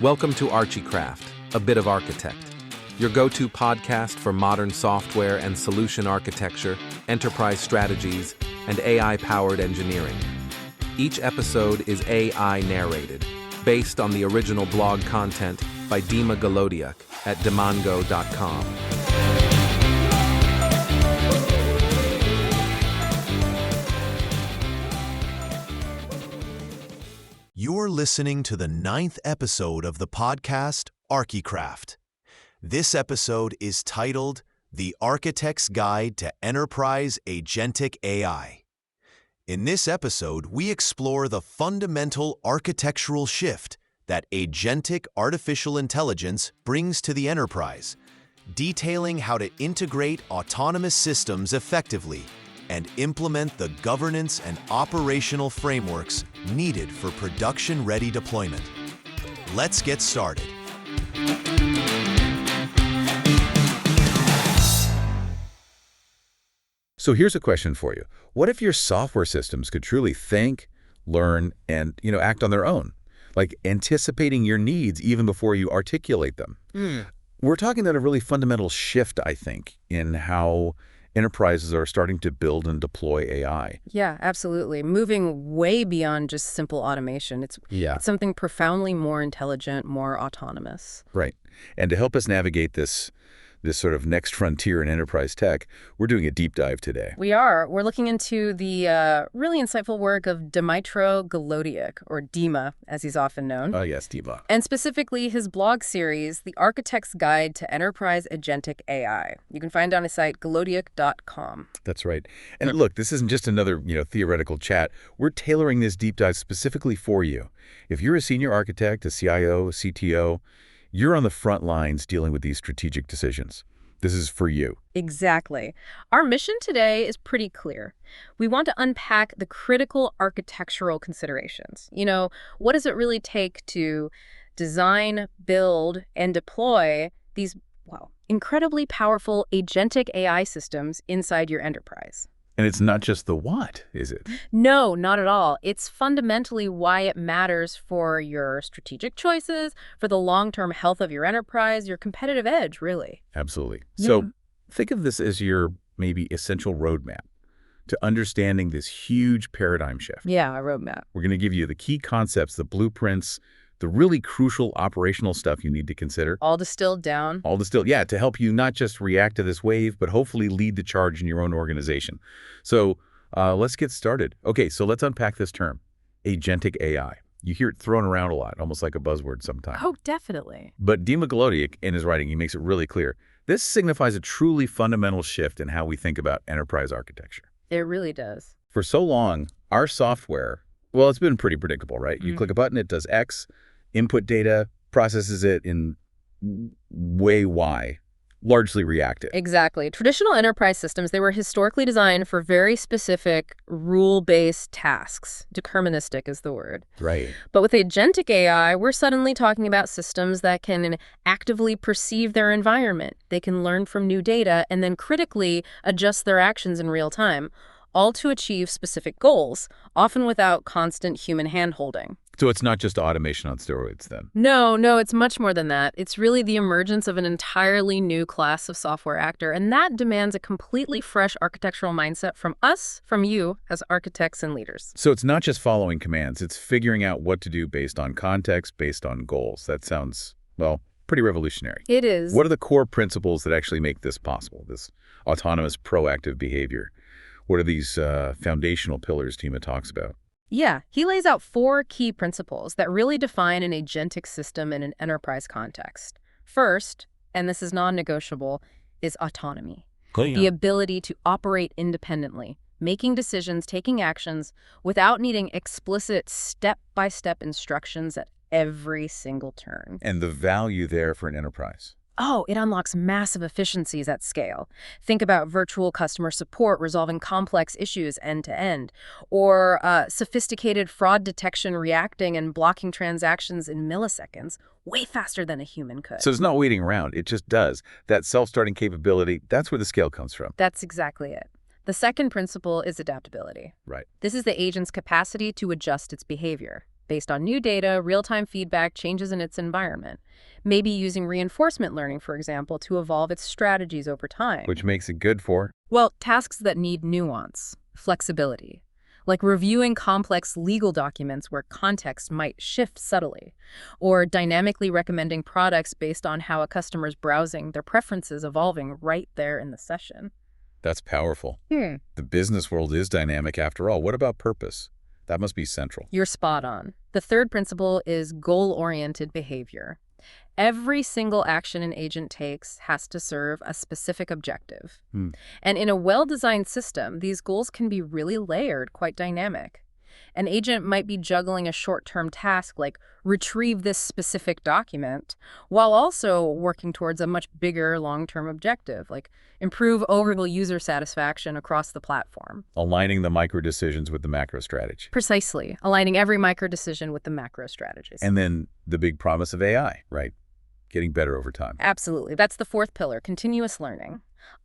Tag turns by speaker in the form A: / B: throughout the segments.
A: Welcome to Archicraft, a bit of architect, your go-to podcast for modern software and solution architecture, enterprise strategies, and AI-powered engineering. Each episode is AI narrated, based on the original blog content by Dima Golodiuk at demongo.com.
B: You're listening to the 9th episode of the podcast, Archicraft. This episode is titled, The Architect's Guide to Enterprise Agentic AI. In this episode, we explore the fundamental architectural shift that agentic artificial intelligence brings to the enterprise, detailing how to integrate autonomous systems effectively and implement the governance and operational frameworks needed for production-ready deployment. Let's get started.
C: So here's a question for you. What if your software systems could truly think, learn, and act on their own? Like anticipating your needs even before you articulate them. We're talking about a really fundamental shift, I think, in how enterprises are starting to build and deploy AI.
D: Yeah, absolutely. Moving way beyond just simple automation. It's something profoundly more intelligent, more autonomous.
C: Right. And to help us navigate this sort of next frontier in enterprise tech, we're doing a deep dive today.
D: We are. We're looking into the really insightful work of Dmytro Golodiuk, or Dima, as he's often known.
C: Yes, Dima.
D: And specifically his blog series, The Architect's Guide to Enterprise Agentic AI. You can find it on his site, golodiuk.com.
C: That's right. And look, this isn't just another theoretical chat. We're tailoring this deep dive specifically for you. If you're a senior architect, a CIO, a CTO, you're on the front lines dealing with these strategic decisions. This is for you.
D: Exactly. Our mission today is pretty clear. We want to unpack the critical architectural considerations. What does it really take to design, build, and deploy these, incredibly powerful agentic AI systems inside your enterprise?
C: And it's not just the what, is it?
D: No, not at all. It's fundamentally why it matters for your strategic choices, for the long-term health of your enterprise, your competitive edge, really.
C: Absolutely.
D: Yeah.
C: So think of this as your maybe essential roadmap to understanding this huge paradigm shift.
D: Yeah, a roadmap.
C: We're going to give you the key concepts, the blueprints, the really crucial operational stuff you need to consider.
D: All distilled down.
C: To help you not just react to this wave, but hopefully lead the charge in your own organization. So let's get started. Okay, so let's unpack this term, agentic AI. You hear it thrown around a lot, almost like a buzzword sometimes.
D: Oh, definitely.
C: But Dima Golodiuk, in his writing, he makes it really clear. This signifies a truly fundamental shift in how we think about enterprise architecture.
D: It really does.
C: For so long, our software, it's been pretty predictable, right? You click a button, it does X, input data, processes it in way Y, largely reactive.
D: Exactly. Traditional enterprise systems, they were historically designed for very specific rule-based tasks. Deterministic is the word.
C: Right.
D: But with agentic AI, we're suddenly talking about systems that can actively perceive their environment. They can learn from new data and then critically adjust their actions in real time, all to achieve specific goals, often without constant human hand-holding.
C: So it's not just automation on steroids then?
D: No, it's much more than that. It's really the emergence of an entirely new class of software actor, and that demands a completely fresh architectural mindset from us, from you, as architects and leaders.
C: So it's not just following commands, it's figuring out what to do based on context, based on goals. That sounds, pretty revolutionary.
D: It is.
C: What are the core principles that actually make this possible, this autonomous proactive behavior? What are these foundational pillars Dima talks about?
D: Yeah, he lays out 4 key principles that really define an agentic system in an enterprise context. First, and this is non-negotiable, is autonomy. The ability to operate independently, making decisions, taking actions, without needing explicit step-by-step instructions at every single turn.
C: And the value there for an enterprise.
D: Oh, it unlocks massive efficiencies at scale. Think about virtual customer support resolving complex issues end-to-end, or sophisticated fraud detection reacting and blocking transactions in milliseconds, way faster than a human could.
C: So it's not waiting around, it just does. That self-starting capability, that's where the scale comes from.
D: That's exactly it. The second principle is adaptability.
C: Right.
D: This is the agent's capacity to adjust its behavior. based on new data, real-time feedback, changes in its environment. Maybe using reinforcement learning, for example, to evolve its strategies over time.
C: Which makes it good for?
D: Well, tasks that need nuance, flexibility, like reviewing complex legal documents where context might shift subtly, or dynamically recommending products based on how a customer's browsing, their preferences evolving right there in the session.
C: That's powerful. The business world is dynamic after all. What about purpose? That must be central.
D: You're spot on. The third principle is goal-oriented behavior. Every single action an agent takes has to serve a specific objective. And in a well-designed system, these goals can be really layered, quite dynamic. An agent might be juggling a short-term task like retrieve this specific document, while also working towards a much bigger long-term objective, like improve overall user satisfaction across the platform.
C: Aligning the micro decisions with the macro strategy.
D: Precisely, aligning every micro decision with the macro strategies.
C: And then the big promise of AI, right? Getting better over time.
D: Absolutely. That's the fourth pillar, continuous learning.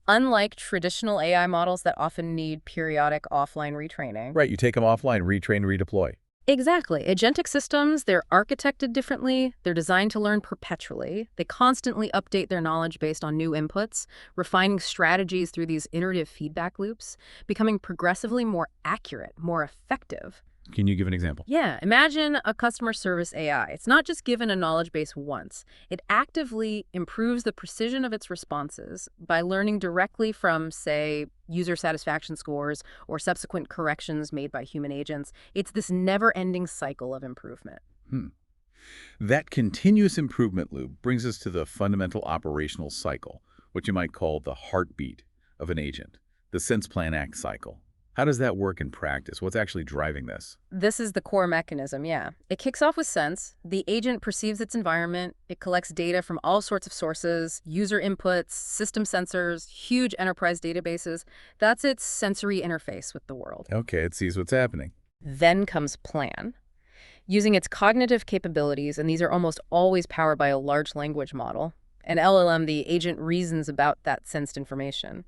D: Unlike traditional AI models that often need periodic offline retraining.
C: Right, you take them offline, retrain, redeploy.
D: Exactly. Agentic systems, they're architected differently. They're designed to learn perpetually. They constantly update their knowledge based on new inputs, refining strategies through these iterative feedback loops, becoming progressively more accurate, more effective.
C: Can you give an example?
D: Yeah, imagine a customer service AI. It's not just given a knowledge base once. It actively improves the precision of its responses by learning directly from, say, user satisfaction scores or subsequent corrections made by human agents. It's this never-ending cycle of improvement.
C: That continuous improvement loop brings us to the fundamental operational cycle, what you might call the heartbeat of an agent, the sense, plan, act cycle. How does that work in practice? What's actually driving this?
D: This is the core mechanism, yeah. It kicks off with sense. The agent perceives its environment. It collects data from all sorts of sources, user inputs, system sensors, huge enterprise databases. That's its sensory interface with the world.
C: Okay, it sees what's happening.
D: Then comes plan. Using its cognitive capabilities, and these are almost always powered by a large language model, an LLM, the agent reasons about that sensed information.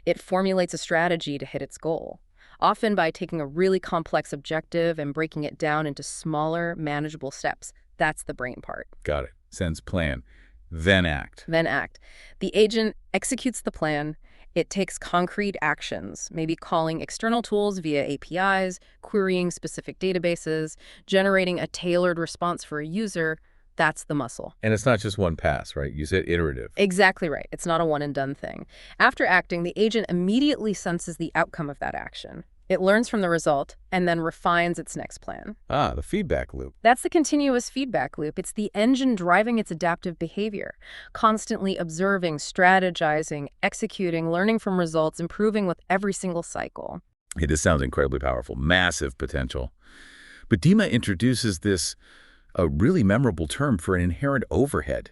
D: It formulates a strategy to hit its goal, often by taking a really complex objective and breaking it down into smaller, manageable steps. That's the brain part.
C: Got it. Sense, plan, then act.
D: Then act. The agent executes the plan. It takes concrete actions, maybe calling external tools via APIs, querying specific databases, generating a tailored response for a user. That's the muscle.
C: And it's not just one pass, right? You said iterative.
D: Exactly right. It's not a one-and-done thing. After acting, the agent immediately senses the outcome of that action. It learns from the result and then refines its next plan.
C: Ah, the feedback loop.
D: That's the continuous feedback loop. It's the engine driving its adaptive behavior, constantly observing, strategizing, executing, learning from results, improving with every single cycle.
C: Hey, this sounds incredibly powerful. Massive potential. But Dima introduces this a really memorable term for an inherent overhead.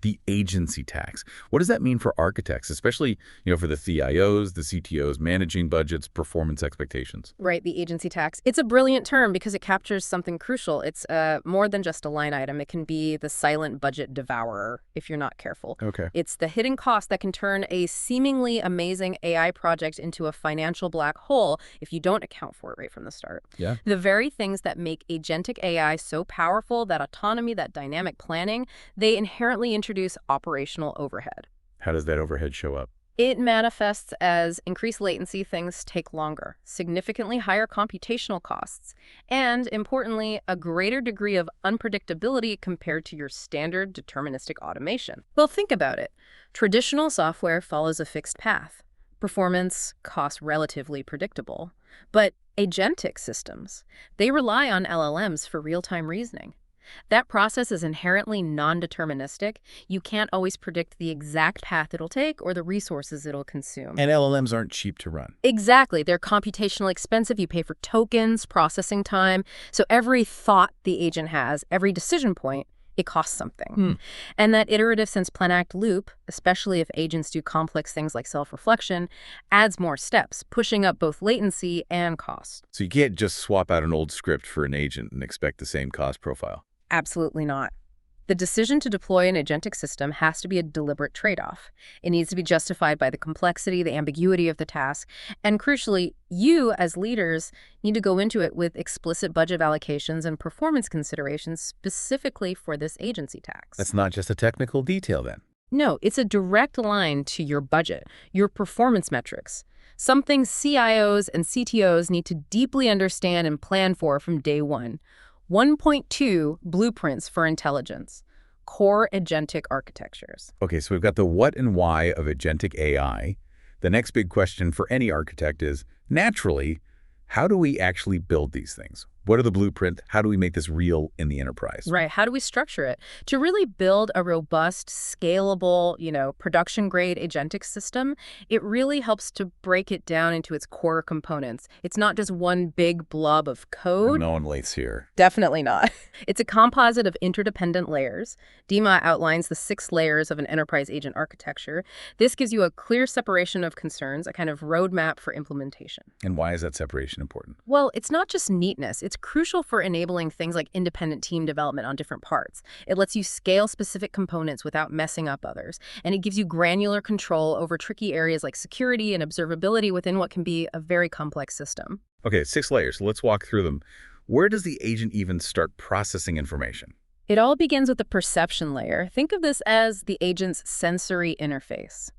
C: The agency tax. What does that mean for architects, especially, for the CIOs, the CTOs, managing budgets, performance expectations?
D: Right, the agency tax. It's a brilliant term because it captures something crucial. It's more than just a line item. It can be the silent budget devourer if you're not careful.
C: Okay.
D: It's the hidden cost that can turn a seemingly amazing AI project into a financial black hole if you don't account for it right from the start.
C: Yeah.
D: The very things that make agentic AI so powerful, that autonomy, that dynamic planning, they inherently introduce operational overhead.
C: How does that overhead show up?
D: It manifests as increased latency, things take longer, significantly higher computational costs, and, importantly, a greater degree of unpredictability compared to your standard deterministic automation. Well, think about it. Traditional software follows a fixed path. Performance, cost relatively predictable. But agentic systems, they rely on LLMs for real-time reasoning. That process is inherently non-deterministic. You can't always predict the exact path it'll take or the resources it'll consume.
C: And LLMs aren't cheap to run.
D: Exactly. They're computationally expensive. You pay for tokens, processing time. So every thought the agent has, every decision point, it costs something. And that iterative sense plan act loop, especially if agents do complex things like self-reflection, adds more steps, pushing up both latency and cost.
C: So you can't just swap out an old script for an agent and expect the same cost profile.
D: Absolutely not. The decision to deploy an agentic system has to be a deliberate trade-off. It needs to be justified by the complexity, the ambiguity of the task, and crucially, you as leaders need to go into it with explicit budget allocations and performance considerations specifically for this agency task.
C: That's not just a technical detail then.
D: No, it's a direct line to your budget, your performance metrics. Something CIOs and CTOs need to deeply understand and plan for from day one. 1.2 blueprints for intelligence, core agentic architectures.
C: Okay, so we've got the what and why of agentic AI. The next big question for any architect is, naturally, how do we actually build these things? What are the blueprints? How do we make this real in the enterprise?
D: Right. How do we structure it? To really build a robust, scalable, production-grade agentic system, it really helps to break it down into its core components. It's not just one big blob of code.
C: No one lays here.
D: Definitely not. It's a composite of interdependent layers. Dima outlines the 6 layers of an enterprise agent architecture. This gives you a clear separation of concerns, a kind of roadmap for implementation.
C: And why is that separation important?
D: Well, it's not just neatness. It's crucial for enabling things like independent team development on different parts. It lets you scale specific components without messing up others. And it gives you granular control over tricky areas like security and observability within what can be a very complex system.
C: Okay, 6 layers. Let's walk through them. Where does the agent even start processing information?
D: It all begins with the perception layer. Think of this as the agent's sensory interface.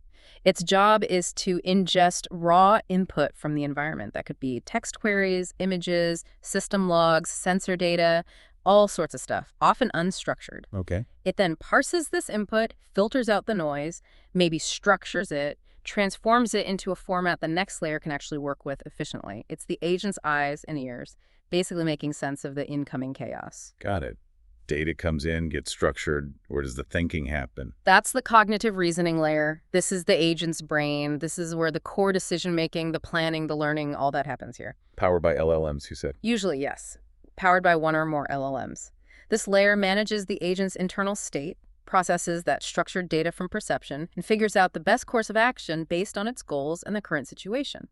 D: Its job is to ingest raw input from the environment. That could be text queries, images, system logs, sensor data, all sorts of stuff, often unstructured.
C: Okay.
D: It then parses this input, filters out the noise, maybe structures it, transforms it into a format the next layer can actually work with efficiently. It's the agent's eyes and ears, basically making sense of the incoming chaos.
C: Got it. Data comes in, gets structured. Where does the thinking happen?
D: That's the cognitive reasoning layer. This is the agent's brain. This is where the core decision-making, the planning, the learning, all that happens here.
C: Powered by LLMs, you said?
D: Usually, yes. Powered by one or more LLMs. This layer manages the agent's internal state, processes that structured data from perception, and figures out the best course of action based on its goals and the current situation.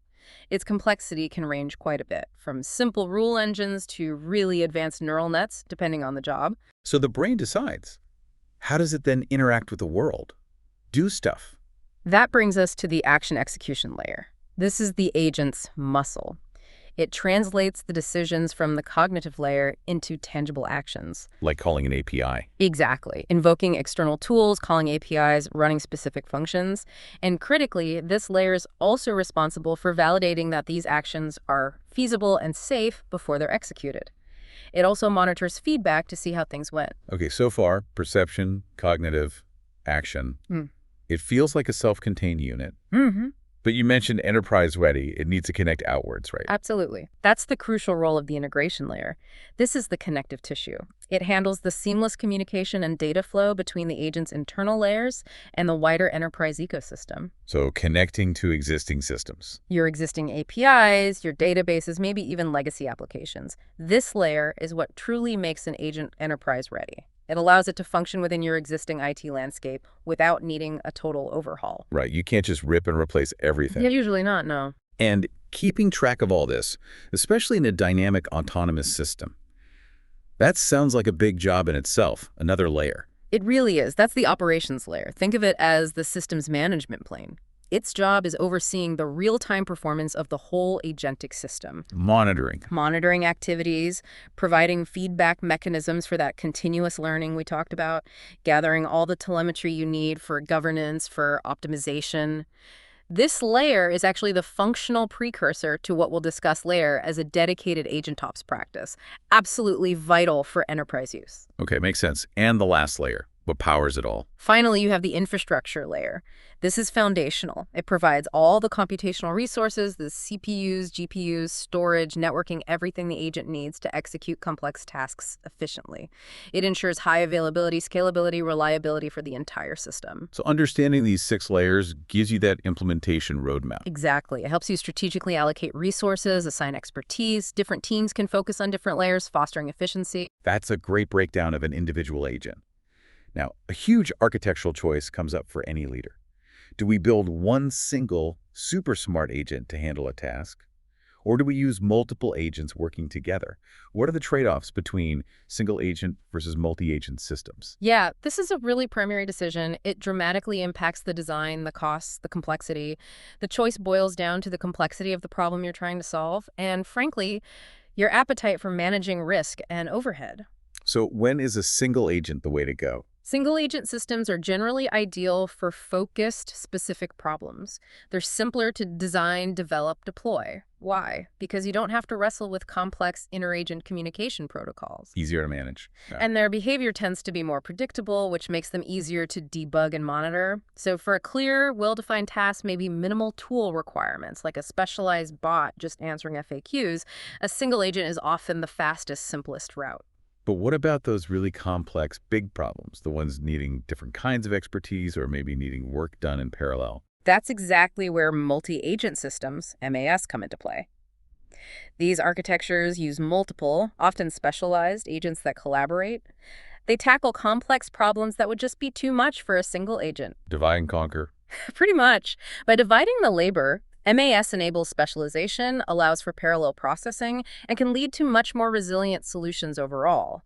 D: Its complexity can range quite a bit, from simple rule engines to really advanced neural nets, depending on the job.
C: So the brain decides. How does it then interact with the world? Do stuff.
D: That brings us to the action execution layer. This is the agent's muscle. It translates the decisions from the cognitive layer into tangible actions.
C: Like calling an API.
D: Exactly. Invoking external tools, calling APIs, running specific functions. And critically, this layer is also responsible for validating that these actions are feasible and safe before they're executed. It also monitors feedback to see how things went.
C: Okay, so far, perception, cognitive, action. It feels like a self-contained unit.
D: Mm-hmm.
C: But you mentioned enterprise-ready. It needs to connect outwards, right?
D: Absolutely. That's the crucial role of the integration layer. This is the connective tissue. It handles the seamless communication and data flow between the agent's internal layers and the wider enterprise ecosystem.
C: So connecting to existing systems.
D: Your existing APIs, your databases, maybe even legacy applications. This layer is what truly makes an agent enterprise ready. It allows it to function within your existing IT landscape without needing a total overhaul.
C: Right. You can't just rip and replace everything.
D: Yeah, usually not, no.
C: And keeping track of all this, especially in a dynamic autonomous system, that sounds like a big job in itself, another layer.
D: It really is. That's the operations layer. Think of it as the systems management plane. Its job is overseeing the real-time performance of the whole agentic system. Monitoring activities, providing feedback mechanisms for that continuous learning we talked about, gathering all the telemetry you need for governance, for optimization. This layer is actually the functional precursor to what we'll discuss later as a dedicated AgentOps practice. Absolutely vital for enterprise use.
C: Okay, makes sense. And the last layer, what powers it all?
D: Finally, you have the infrastructure layer. This is foundational. It provides all the computational resources, the CPUs, GPUs, storage, networking, everything the agent needs to execute complex tasks efficiently. It ensures high availability, scalability, reliability for the entire system.
C: So understanding these 6 layers gives you that implementation roadmap.
D: Exactly. It helps you strategically allocate resources, assign expertise. Different teams can focus on different layers, fostering efficiency.
C: That's a great breakdown of an individual agent. Now, a huge architectural choice comes up for any leader. Do we build one single super smart agent to handle a task? Or do we use multiple agents working together? What are the trade-offs between single agent versus multi-agent systems?
D: Yeah, this is a really primary decision. It dramatically impacts the design, the costs, the complexity. The choice boils down to the complexity of the problem you're trying to solve, and frankly, your appetite for managing risk and overhead.
C: So when is a single agent the way to go?
D: Single-agent systems are generally ideal for focused, specific problems. They're simpler to design, develop, deploy. Why? Because you don't have to wrestle with complex inter-agent communication protocols.
C: Easier to manage. Yeah.
D: And their behavior tends to be more predictable, which makes them easier to debug and monitor. So for a clear, well-defined task, maybe minimal tool requirements, like a specialized bot just answering FAQs, a single agent is often the fastest, simplest route.
C: But what about those really complex, big problems, the ones needing different kinds of expertise or maybe needing work done in parallel?
D: That's exactly where multi-agent systems, MAS, come into play. These architectures use multiple, often specialized, agents that collaborate. They tackle complex problems that would just be too much for a single agent.
C: Divide and conquer.
D: Pretty much. By dividing the labor, MAS enables specialization, allows for parallel processing, and can lead to much more resilient solutions overall.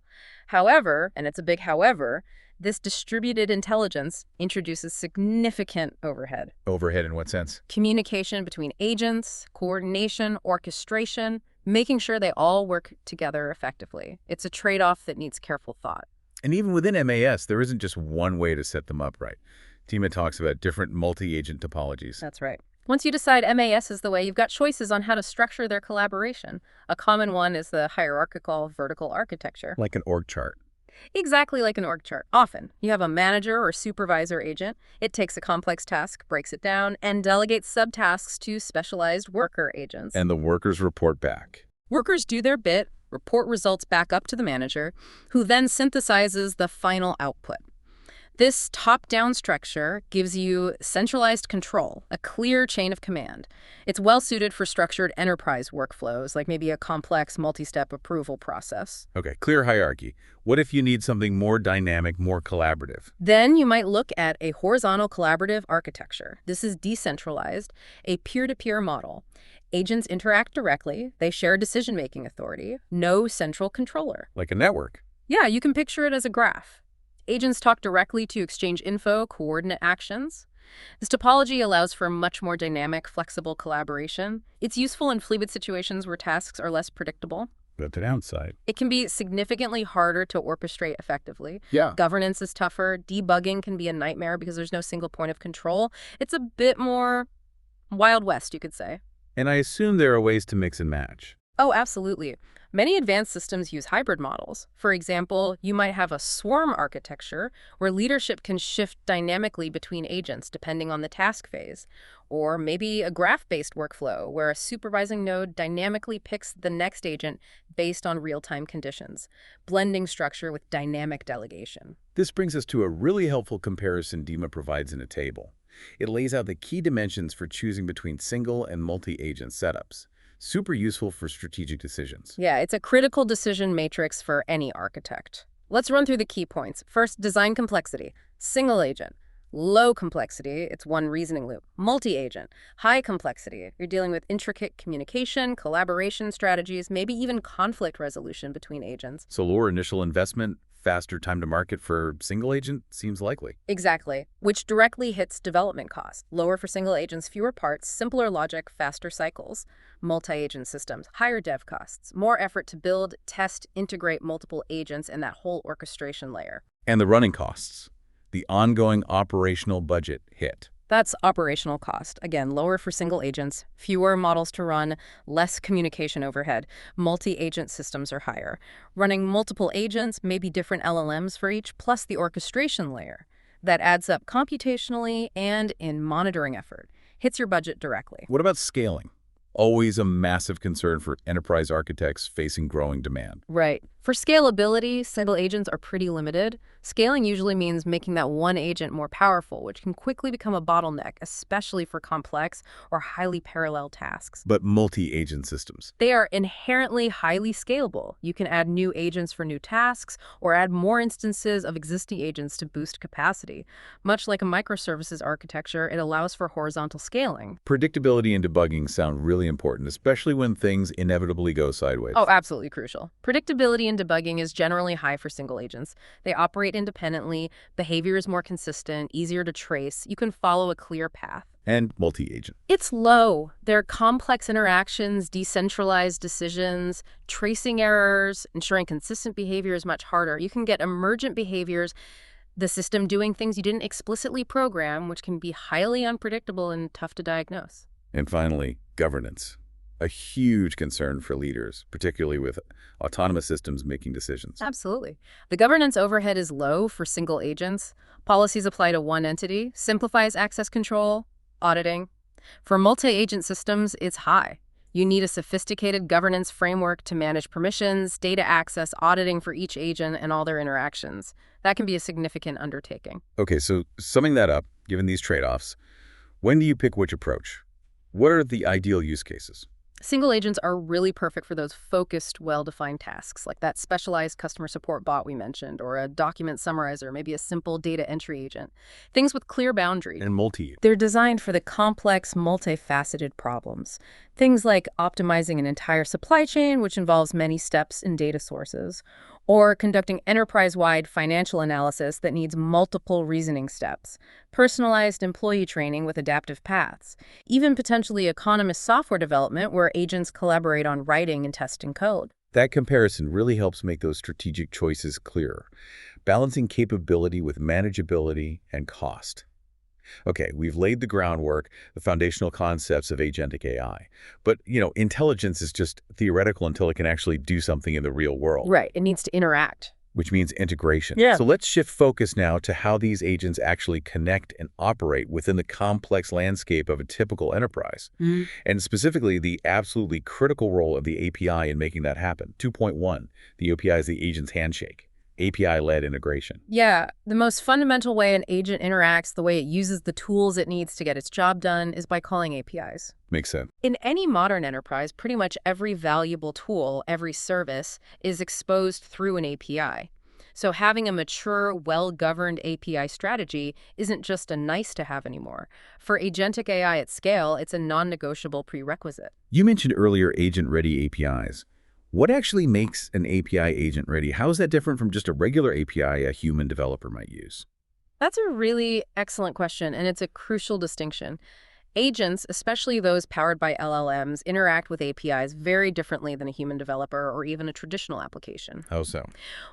D: However, and it's a big however, this distributed intelligence introduces significant overhead.
C: Overhead in what sense?
D: Communication between agents, coordination, orchestration, making sure they all work together effectively. It's a trade-off that needs careful thought.
C: And even within MAS, there isn't just one way to set them up right. Tima talks about different multi-agent topologies.
D: That's right. Once you decide MAS is the way, you've got choices on how to structure their collaboration. A common one is the hierarchical vertical architecture.
C: Like an org chart.
D: Exactly like an org chart. Often, you have a manager or supervisor agent. It takes a complex task, breaks it down, and delegates subtasks to specialized worker agents.
C: And the workers report back.
D: Workers do their bit, report results back up to the manager, who then synthesizes the final output. This top-down structure gives you centralized control, a clear chain of command. It's well-suited for structured enterprise workflows, like maybe a complex multi-step approval process.
C: Okay, clear hierarchy. What if you need something more dynamic, more collaborative?
D: Then you might look at a horizontal collaborative architecture. This is decentralized, a peer-to-peer model. Agents interact directly, they share decision-making authority, no central controller.
C: Like a network.
D: Yeah, you can picture it as a graph. Agents talk directly to exchange info, coordinate actions. This topology allows for much more dynamic, flexible collaboration. It's useful in fluid situations where tasks are less predictable.
C: But the downside.
D: It can be significantly harder to orchestrate effectively.
C: Yeah.
D: Governance is tougher. Debugging can be a nightmare because there's no single point of control. It's a bit more Wild West, you could say.
C: And I assume there are ways to mix and match.
D: Oh, absolutely. Many advanced systems use hybrid models. For example, you might have a swarm architecture where leadership can shift dynamically between agents depending on the task phase. Or maybe a graph-based workflow where a supervising node dynamically picks the next agent based on real-time conditions, blending structure with dynamic delegation.
C: This brings us to a really helpful comparison Dima provides in a table. It lays out the key dimensions for choosing between single and multi-agent setups. Super useful for strategic decisions.
D: Yeah, it's a critical decision matrix for any architect. Let's run through the key points. First, design complexity. Single agent. Low complexity, it's one reasoning loop. Multi-agent. High complexity, you're dealing with intricate communication, collaboration strategies, maybe even conflict resolution between agents.
C: So lower initial investment, faster time to market for single agent seems likely.
D: Exactly, which directly hits development costs. Lower for single agents, fewer parts, simpler logic, faster cycles. Multi-agent systems, higher dev costs, more effort to build, test, integrate multiple agents and that whole orchestration layer.
C: And the running costs, the ongoing operational budget hit.
D: That's operational cost. Again, lower for single agents, fewer models to run, less communication overhead. Multi-agent systems are higher. Running multiple agents, maybe different LLMs for each, plus the orchestration layer. That adds up computationally and in monitoring effort. Hits your budget directly.
C: What about scaling? Always a massive concern for enterprise architects facing growing demand.
D: Right. For scalability, single agents are pretty limited. Scaling usually means making that one agent more powerful, which can quickly become a bottleneck, especially for complex or highly parallel tasks.
C: But multi-agent systems.
D: They are inherently highly scalable. You can add new agents for new tasks or add more instances of existing agents to boost capacity. Much like a microservices architecture, it allows for horizontal scaling.
C: Predictability and debugging sound really important, especially when things inevitably go sideways.
D: Oh, absolutely crucial. Predictability and debugging is generally high for single agents. They operate independently, behavior is more consistent, easier to trace, you can follow a clear path.
C: And multi-agent.
D: It's low. There are complex interactions, decentralized decisions, tracing errors, ensuring consistent behavior is much harder. You can get emergent behaviors, the system doing things you didn't explicitly program, which can be highly unpredictable and tough to diagnose.
C: And finally, governance. A huge concern for leaders, particularly with autonomous systems making decisions.
D: Absolutely. The governance overhead is low for single agents. Policies apply to one entity, simplifies access control, auditing. For multi-agent systems, it's high. You need a sophisticated governance framework to manage permissions, data access, auditing for each agent, and all their interactions. That can be a significant undertaking.
C: Okay, so summing that up, given these trade-offs, when do you pick which approach? What are the ideal use cases?
D: Single agents are really perfect for those focused, well-defined tasks, like that specialized customer support bot we mentioned, or a document summarizer, maybe a simple data entry agent. Things with clear boundaries.
C: And multi.
D: They're designed for the complex, multifaceted problems. Things like optimizing an entire supply chain, which involves many steps and data sources, or conducting enterprise-wide financial analysis that needs multiple reasoning steps, personalized employee training with adaptive paths, even potentially economist software development where agents collaborate on writing and testing code.
C: That comparison really helps make those strategic choices clearer, balancing capability with manageability and cost. Okay, we've laid the groundwork, the foundational concepts of agentic AI. But, intelligence is just theoretical until it can actually do something in the real world.
D: Right, it needs to interact.
C: Which means integration.
D: Yeah.
C: So let's shift focus now to how these agents actually connect and operate within the complex landscape of a typical enterprise. And specifically, the absolutely critical role of the API in making that happen. 2.1, the API is the agent's handshake. API-led integration.
D: Yeah, the most fundamental way an agent interacts, the way it uses the tools it needs to get its job done, is by calling APIs.
C: Makes sense.
D: In any modern enterprise, pretty much every valuable tool, every service, is exposed through an API. So having a mature, well-governed API strategy isn't just a nice-to-have anymore. For agentic AI at scale, it's a non-negotiable prerequisite.
C: You mentioned earlier agent-ready APIs. What actually makes an API agent ready? How is that different from just a regular API a human developer might use?
D: That's a really excellent question, and it's a crucial distinction. Agents, especially those powered by LLMs, interact with APIs very differently than a human developer or even a traditional application.
C: How so?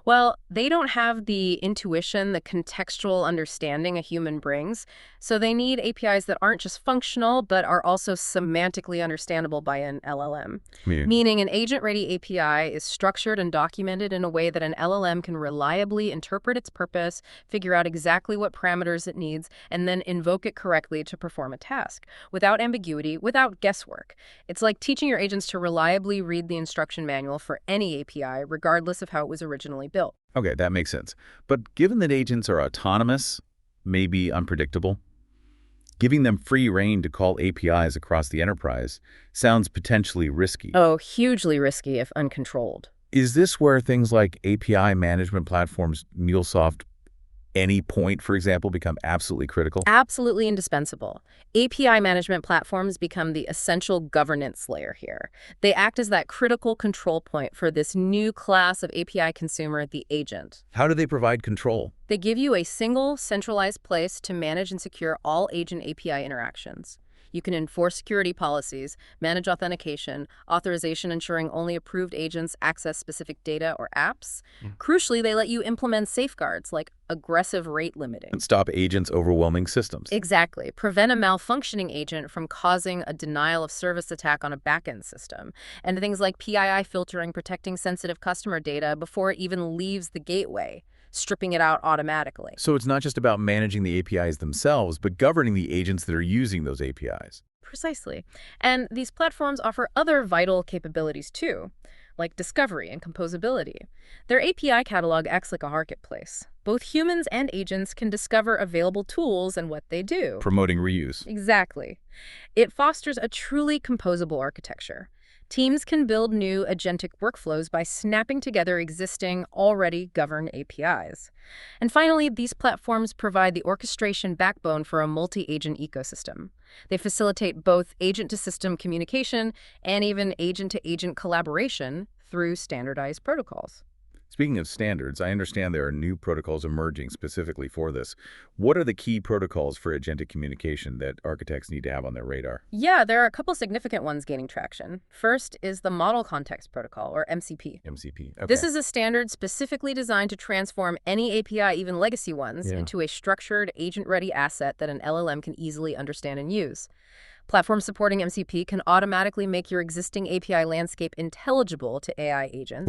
D: Well, they don't have the intuition, the contextual understanding a human brings, so they need APIs that aren't just functional, but are also semantically understandable by an LLM. Meaning an agent-ready API is structured and documented in a way that an LLM can reliably interpret its purpose, figure out exactly what parameters it needs, and then invoke it correctly to perform a task. Without ambiguity, without guesswork. It's like teaching your agents to reliably read the instruction manual for any API, regardless of how it was originally built.
C: Okay, that makes sense. But given that agents are autonomous, maybe unpredictable, giving them free rein to call APIs across the enterprise sounds potentially risky.
D: Oh, hugely risky if uncontrolled.
C: Is this where things like API management platforms, MuleSoft, Anypoint, for example, become absolutely critical?
D: Absolutely indispensable. API management platforms become the essential governance layer here. They act as that critical control point for this new class of API consumer, the agent.
C: How do they provide control?
D: They give you a single, centralized place to manage and secure all agent API interactions. You can enforce security policies, manage authentication, authorization ensuring only approved agents access specific data or apps. Crucially, they let you implement safeguards like aggressive rate limiting.
C: And stop agents overwhelming systems.
D: Exactly. Prevent a malfunctioning agent from causing a denial of service attack on a backend system. And things like PII filtering, protecting sensitive customer data before it even leaves the gateway, stripping it out automatically.
C: So it's not just about managing the APIs themselves, but governing the agents that are using those APIs.
D: Precisely. And these platforms offer other vital capabilities too, like discovery and composability. Their API catalog acts like a marketplace. Both humans and agents can discover available tools and what they do.
C: Promoting reuse.
D: Exactly. It fosters a truly composable architecture. Teams can build new agentic workflows by snapping together existing, already governed APIs. And finally, these platforms provide the orchestration backbone for a multi-agent ecosystem. They facilitate both agent-to-system communication and even agent-to-agent collaboration through standardized protocols.
C: Speaking of standards, I understand there are new protocols emerging specifically for this. What are the key protocols for agentic communication that architects need to have on their radar?
D: Yeah, there are a couple significant ones gaining traction. First is the Model Context Protocol, or MCP.
C: MCP. Okay.
D: This is a standard specifically designed to transform any API, even legacy ones, into a structured, agent-ready asset that an LLM can easily understand and use. Platforms supporting MCP can automatically make your existing API landscape intelligible to AI agents.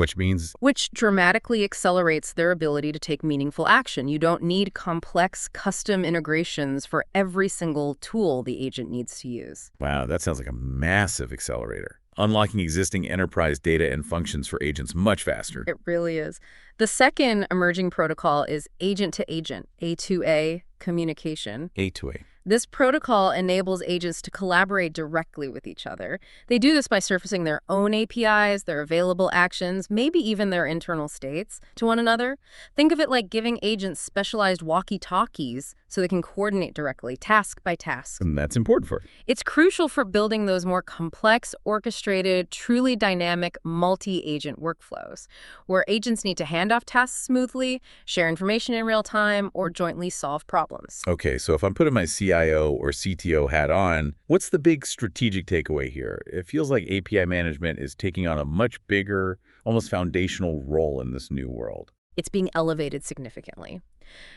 C: Which
D: dramatically accelerates their ability to take meaningful action. You don't need complex custom integrations for every single tool the agent needs to use.
C: Wow, that sounds like a massive accelerator. Unlocking existing enterprise data and functions for agents much faster.
D: It really is. The second emerging protocol is agent-to-agent, A2A communication.
C: A2A.
D: This protocol enables agents to collaborate directly with each other. They do this by surfacing their own APIs, their available actions, maybe even their internal states to one another. Think of it like giving agents specialized walkie-talkies so they can coordinate directly, task by task.
C: And that's important for it.
D: It's crucial for building those more complex, orchestrated, truly dynamic, multi-agent workflows, where agents need to hand off tasks smoothly, share information in real time, or jointly solve problems.
C: Okay, so if I'm putting my CIO or CTO hat on, what's the big strategic takeaway here? It feels like API management is taking on a much bigger, almost foundational role in this new world.
D: It's being elevated significantly.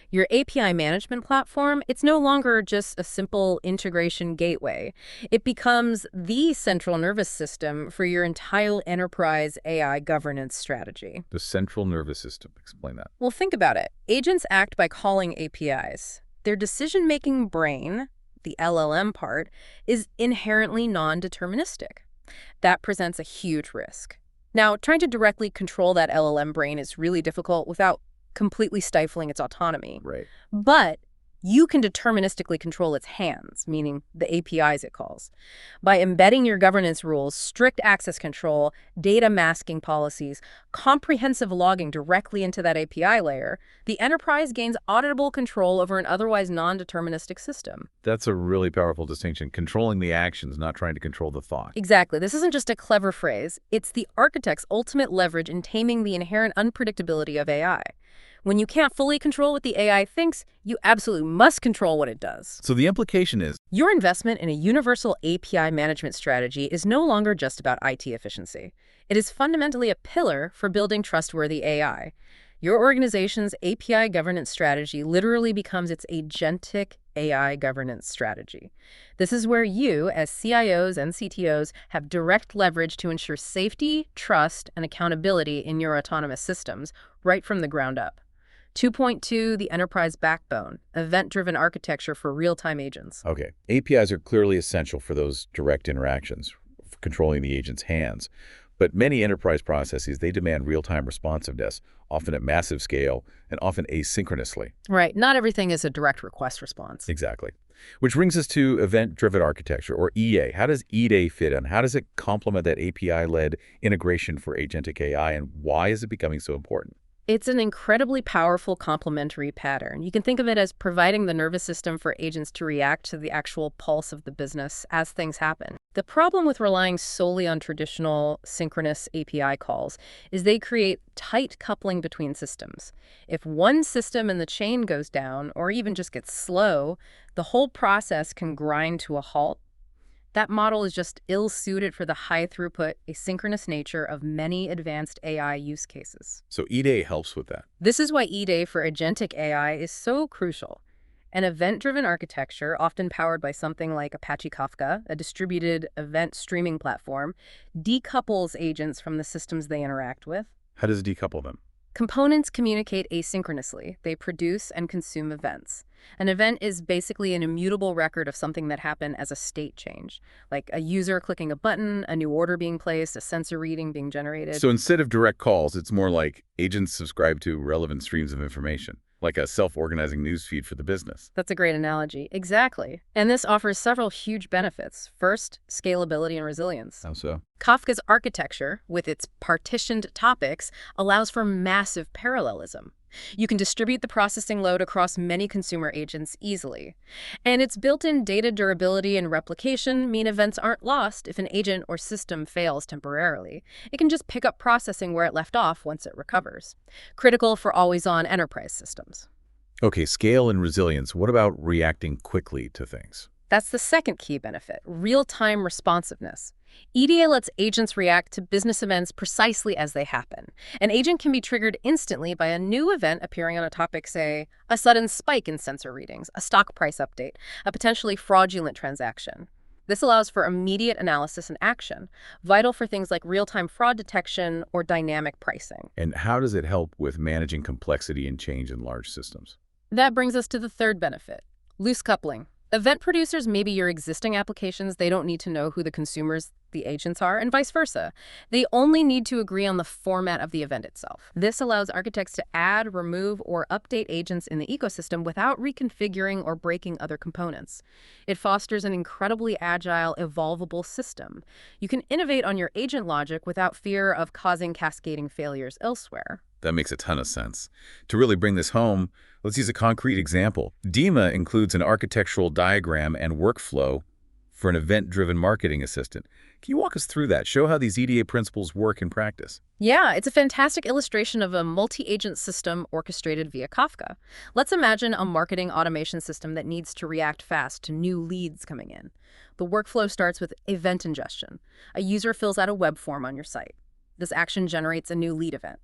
D: Your API management platform, it's no longer just a simple integration gateway. It becomes the central nervous system for your entire enterprise AI governance strategy.
C: The central nervous system. Explain that.
D: Well, think about it. Agents act by calling APIs. Their decision-making brain, the LLM part, is inherently non-deterministic. That presents a huge risk. Now, trying to directly control that LLM brain is really difficult without completely stifling its autonomy.
C: Right.
D: But you can deterministically control its hands, meaning the APIs it calls. By embedding your governance rules, strict access control, data masking policies, comprehensive logging directly into that API layer, the enterprise gains auditable control over an otherwise non-deterministic system.
C: That's a really powerful distinction. Controlling the actions, not trying to control the thought.
D: Exactly. This isn't just a clever phrase. It's the architect's ultimate leverage in taming the inherent unpredictability of AI. When you can't fully control what the AI thinks, you absolutely must control what it does.
C: So the implication is,
D: your investment in a universal API management strategy is no longer just about IT efficiency. It is fundamentally a pillar for building trustworthy AI. Your organization's API governance strategy literally becomes its agentic AI governance strategy. This is where you, as CIOs and CTOs, have direct leverage to ensure safety, trust, and accountability in your autonomous systems right from the ground up. 2.2, the enterprise backbone, event-driven architecture for real-time agents.
C: okay, APIs are clearly essential for those direct interactions, for controlling the agent's hands. But many enterprise processes, they demand real-time responsiveness, often at massive scale and often asynchronously.
D: Right. Not everything is a direct request response.
C: Exactly. Which brings us to event-driven architecture, or EA. How does EA fit in? How does it complement that API-led integration for agentic AI, and why is it becoming so important?
D: It's an incredibly powerful complementary pattern. You can think of it as providing the nervous system for agents to react to the actual pulse of the business as things happen. The problem with relying solely on traditional synchronous API calls is they create tight coupling between systems. If one system in the chain goes down, or even just gets slow, the whole process can grind to a halt. That model is just ill-suited for the high-throughput, asynchronous nature of many advanced AI use cases.
C: So EA helps with that.
D: This is why E-Day for agentic AI is so crucial. An event-driven architecture, often powered by something like Apache Kafka, a distributed event streaming platform, decouples agents from the systems they interact with.
C: How does it decouple them?
D: Components communicate asynchronously. They produce and consume events. An event is basically an immutable record of something that happened as a state change, like a user clicking a button, a new order being placed, a sensor reading being generated.
C: So instead of direct calls, it's more like agents subscribe to relevant streams of information, like a self-organizing newsfeed for the business.
D: That's a great analogy. Exactly. And this offers several huge benefits. First, scalability and resilience.
C: How so?
D: Kafka's architecture, with its partitioned topics, allows for massive parallelism. You can distribute the processing load across many consumer agents easily. And its built-in data durability and replication mean events aren't lost if an agent or system fails temporarily. It can just pick up processing where it left off once it recovers. Critical for always-on enterprise systems.
C: Okay, scale and resilience. What about reacting quickly to things?
D: That's the second key benefit, real-time responsiveness. EDA lets agents react to business events precisely as they happen. An agent can be triggered instantly by a new event appearing on a topic, say, a sudden spike in sensor readings, a stock price update, a potentially fraudulent transaction. This allows for immediate analysis and action, vital for things like real-time fraud detection or dynamic pricing.
C: And how does it help with managing complexity and change in large systems?
D: That brings us to the third benefit, loose coupling. Event producers may be your existing applications. They don't need to know who the consumers, the agents are, and vice versa. They only need to agree on the format of the event itself. This allows architects to add, remove, or update agents in the ecosystem without reconfiguring or breaking other components. It fosters an incredibly agile, evolvable system. You can innovate on your agent logic without fear of causing cascading failures elsewhere.
C: That makes a ton of sense. To really bring this home, let's use a concrete example. DEMA includes an architectural diagram and workflow for an event-driven marketing assistant. Can you walk us through that? Show how these EDA principles work in practice.
D: Yeah, it's a fantastic illustration of a multi-agent system orchestrated via Kafka. Let's imagine a marketing automation system that needs to react fast to new leads coming in. The workflow starts with event ingestion. A user fills out a web form on your site. This action generates a new lead event.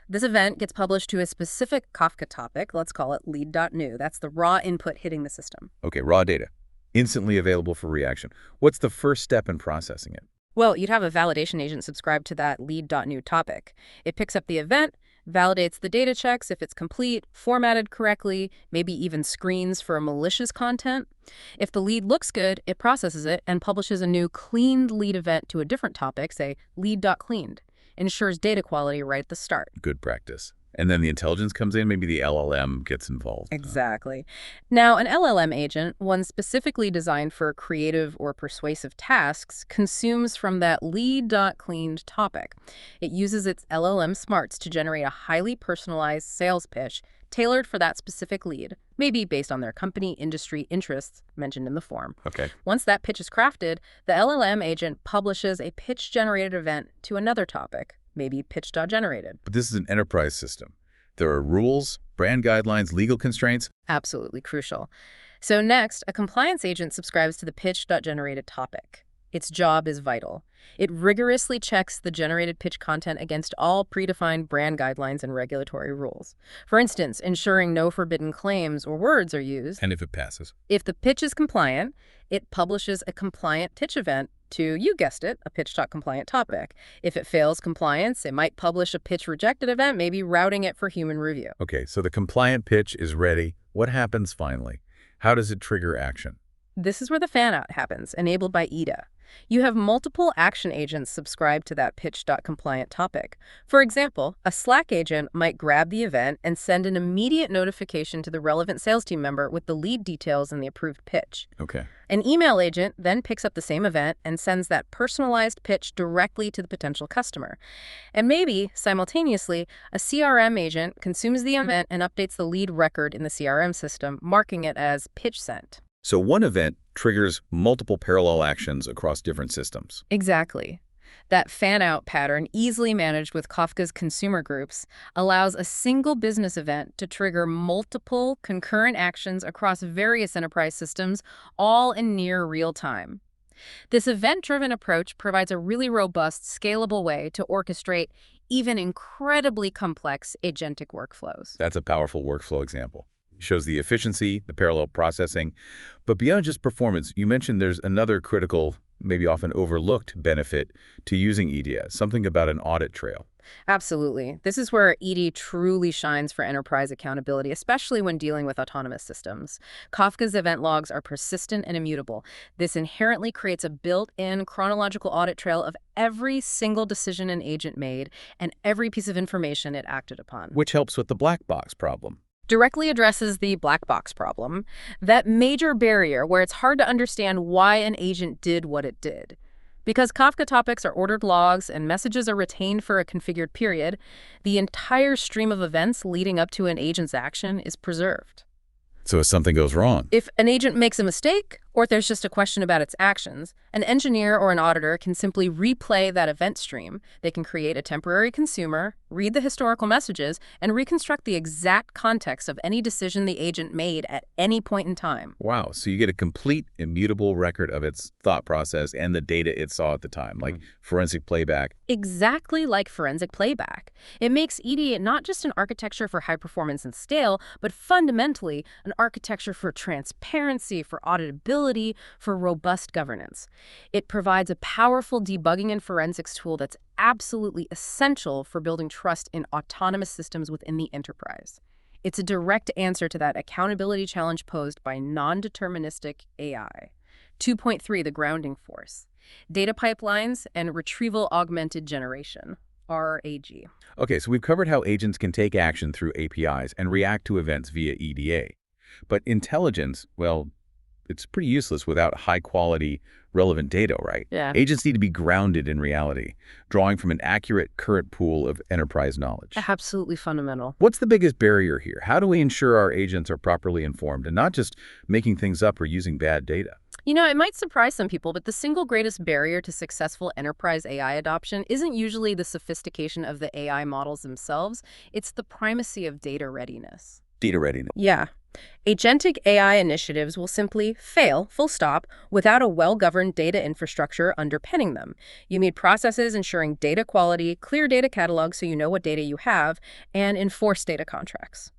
D: This event gets published to a specific Kafka topic. Let's call it lead.new. That's the raw input hitting the system.
C: Okay, raw data. Instantly available for reaction. What's the first step in processing it?
D: Well, you'd have a validation agent subscribe to that lead.new topic. It picks up the event, validates the data checks if it's complete, formatted correctly, maybe even screens for malicious content. If the lead looks good, it processes it and publishes a new cleaned lead event to a different topic, say lead.cleaned. Ensures data quality right at the start.
C: Good practice. And then the intelligence comes in, maybe the LLM gets involved.
D: Exactly. Now, an LLM agent, one specifically designed for creative or persuasive tasks, consumes from that lead.cleaned topic. It uses its LLM smarts to generate a highly personalized sales pitch tailored for that specific lead, maybe based on their company industry interests mentioned in the form.
C: Okay.
D: Once that pitch is crafted, the LLM agent publishes a pitch-generated event to another topic, maybe pitch.generated.
C: But this is an enterprise system. There are rules, brand guidelines, legal constraints.
D: Absolutely crucial. So next, a compliance agent subscribes to the pitch.generated topic. Its job is vital. It rigorously checks the generated pitch content against all predefined brand guidelines and regulatory rules. For instance, ensuring no forbidden claims or words are used.
C: And if it passes?
D: If the pitch is compliant, it publishes a compliant pitch event to, you guessed it, a pitch.compliant topic. If it fails compliance, it might publish a pitch rejected event, maybe routing it for human review.
C: Okay, so the compliant pitch is ready. What happens finally? How does it trigger action?
D: This is where the fan-out happens, enabled by EDA. You have multiple action agents subscribed to that pitch.compliant topic. For example, a Slack agent might grab the event and send an immediate notification to the relevant sales team member with the lead details and the approved pitch.
C: Okay.
D: An email agent then picks up the same event and sends that personalized pitch directly to the potential customer. And maybe, simultaneously, a CRM agent consumes the event and updates the lead record in the CRM system, marking it as pitch sent.
C: So one event triggers multiple parallel actions across different systems.
D: Exactly. That fan-out pattern, easily managed with Kafka's consumer groups, allows a single business event to trigger multiple concurrent actions across various enterprise systems, all in near real time. This event-driven approach provides a really robust, scalable way to orchestrate even incredibly complex agentic workflows.
C: That's a powerful workflow example. Shows the efficiency, the parallel processing. But beyond just performance, you mentioned there's another critical, maybe often overlooked benefit to using EDA, something about an audit trail.
D: Absolutely. This is where ED truly shines for enterprise accountability, especially when dealing with autonomous systems. Kafka's event logs are persistent and immutable. This inherently creates a built-in chronological audit trail of every single decision an agent made and every piece of information it acted upon.
C: Which helps with the black box problem.
D: Directly addresses the black box problem, that major barrier where it's hard to understand why an agent did what it did. Because Kafka topics are ordered logs and messages are retained for a configured period, the entire stream of events leading up to an agent's action is preserved.
C: So if something goes wrong,
D: If an agent makes a mistake, or if there's just a question about its actions, an engineer or an auditor can simply replay that event stream. They can create a temporary consumer, read the historical messages, and reconstruct the exact context of any decision the agent made at any point in time.
C: wow, so you get a complete immutable record of its thought process and the data it saw at the time, like forensic playback.
D: Exactly like forensic playback. It makes ED not just an architecture for high performance and scale, but fundamentally an architecture for transparency, for auditability, for robust governance. It provides a powerful debugging and forensics tool that's absolutely essential for building trust in autonomous systems within the enterprise. It's a direct answer to that accountability challenge posed by non-deterministic AI. 2.3, the grounding force. Data pipelines and retrieval-augmented generation, RAG.
C: Okay, so we've covered how agents can take action through APIs and react to events via EDA. But intelligence, well, it's pretty useless without high-quality, relevant data, right?
D: Yeah.
C: Agents need to be grounded in reality, drawing from an accurate current pool of enterprise knowledge.
D: Absolutely fundamental.
C: What's the biggest barrier here? How do we ensure our agents are properly informed and not just making things up or using bad data?
D: You know, it might surprise some people, but the single greatest barrier to successful enterprise AI adoption isn't usually the sophistication of the AI models themselves. It's the primacy of data readiness.
C: Data readiness.
D: Yeah. Agentic AI initiatives will simply fail, full stop, without a well-governed data infrastructure underpinning them. You need processes ensuring data quality, clear data catalogs so you know what data you have, and enforced data contracts.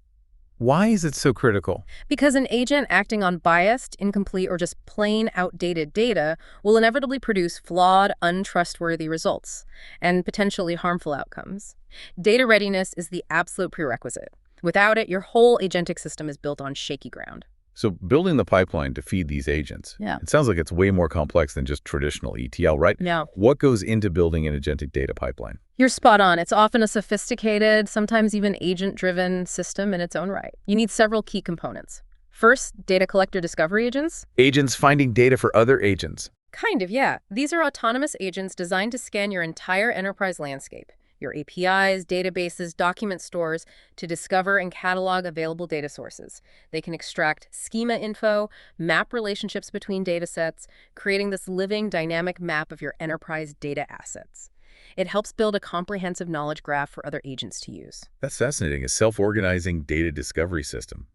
C: Why is it so critical?
D: Because an agent acting on biased, incomplete, or just plain outdated data will inevitably produce flawed, untrustworthy results and potentially harmful outcomes. Data readiness is the absolute prerequisite. Without it, your whole agentic system is built on shaky ground.
C: So building the pipeline to feed these agents, it sounds like it's way more complex than just traditional ETL, right?
D: Yeah.
C: What goes into building an agentic data pipeline?
D: You're spot on. It's often a sophisticated, sometimes even agent-driven system in its own right. You need several key components. First, data collector discovery agents.
C: Agents finding data for other agents.
D: Kind of, yeah. These are autonomous agents designed to scan your entire enterprise landscape, your APIs, databases, document stores, to discover and catalog available data sources. They can extract schema info, map relationships between datasets, creating this living, dynamic map of your enterprise data assets. It helps build a comprehensive knowledge graph for other agents to use.
C: That's fascinating, a self-organizing data discovery system.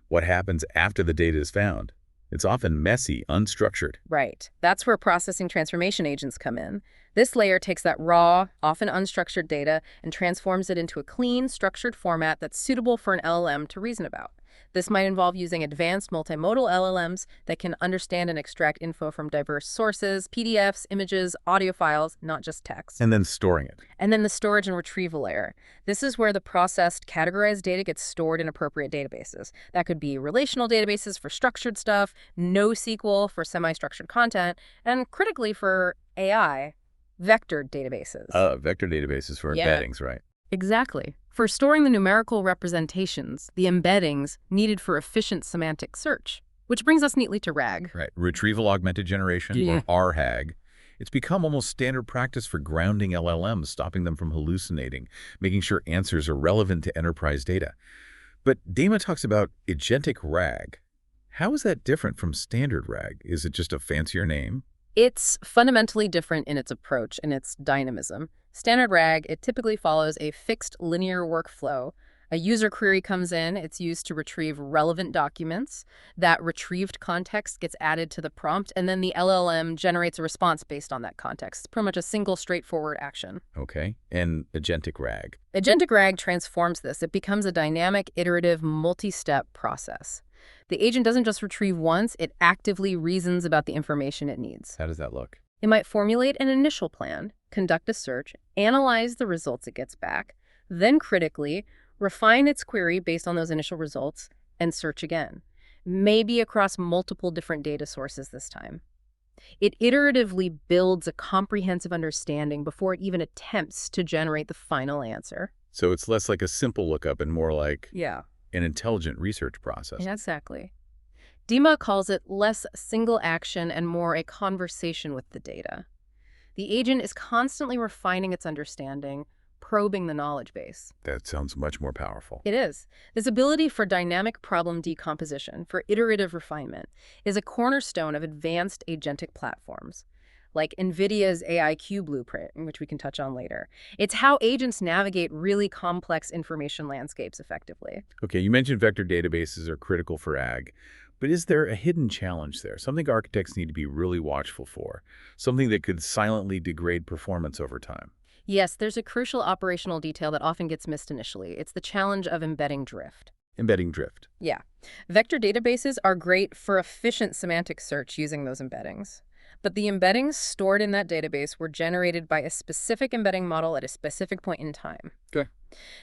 C: What happens after the data is found? It's often messy, unstructured.
D: Right. That's where processing transformation agents come in. This layer takes that raw, often unstructured data and transforms it into a clean, structured format that's suitable for an LLM to reason about. This might involve using advanced multimodal LLMs that can understand and extract info from diverse sources, PDFs, images, audio files, not just text.
C: And then storing it.
D: And then the storage and retrieval layer. This is where the processed, categorized data gets stored in appropriate databases. That could be relational databases for structured stuff, NoSQL for semi-structured content, and critically for AI, vectored databases.
C: Vector databases for embeddings, right?
D: Exactly. For storing the numerical representations, the embeddings needed for efficient semantic search. Which brings us neatly to RAG.
C: Right. Retrieval-Augmented Generation, or RHAG. It's become almost standard practice for grounding LLMs, stopping them from hallucinating, making sure answers are relevant to enterprise data. But Dama talks about agentic RAG. How is that different from standard RAG? Is it just a fancier name?
D: It's fundamentally different in its approach and its dynamism. Standard RAG, it typically follows a fixed linear workflow. A user query comes in, it's used to retrieve relevant documents. That retrieved context gets added to the prompt, and then the LLM generates a response based on that context. It's pretty much a single straightforward action.
C: Okay. And agentic RAG?
D: Agentic RAG transforms this. It becomes a dynamic, iterative, multi-step process. The agent doesn't just retrieve once, it actively reasons about the information it needs.
C: How does that look?
D: It might formulate an initial plan, conduct a search, analyze the results it gets back, then critically refine its query based on those initial results, and search again, maybe across multiple different data sources this time. It iteratively builds a comprehensive understanding before it even attempts to generate the final answer.
C: So it's less like a simple lookup and more like
D: Yeah,
C: an intelligent research process.
D: exactly. Dima calls it less single action and more a conversation with the data. The agent is constantly refining its understanding, probing the knowledge base.
C: That sounds much more powerful.
D: It is. This ability for dynamic problem decomposition, for iterative refinement, is a cornerstone of advanced agentic platforms, like NVIDIA's AIQ blueprint, which we can touch on later. It's how agents navigate really complex information landscapes effectively.
C: Okay, you mentioned vector databases are critical for ag, but is there a hidden challenge there? Something architects need to be really watchful for? Something that could silently degrade performance over time?
D: Yes, there's a crucial operational detail that often gets missed initially. It's the challenge of embedding drift.
C: Embedding drift.
D: Yeah. Vector databases are great for efficient semantic search using those embeddings. But the embeddings stored in that database were generated by a specific embedding model at a specific point in time.
C: Okay.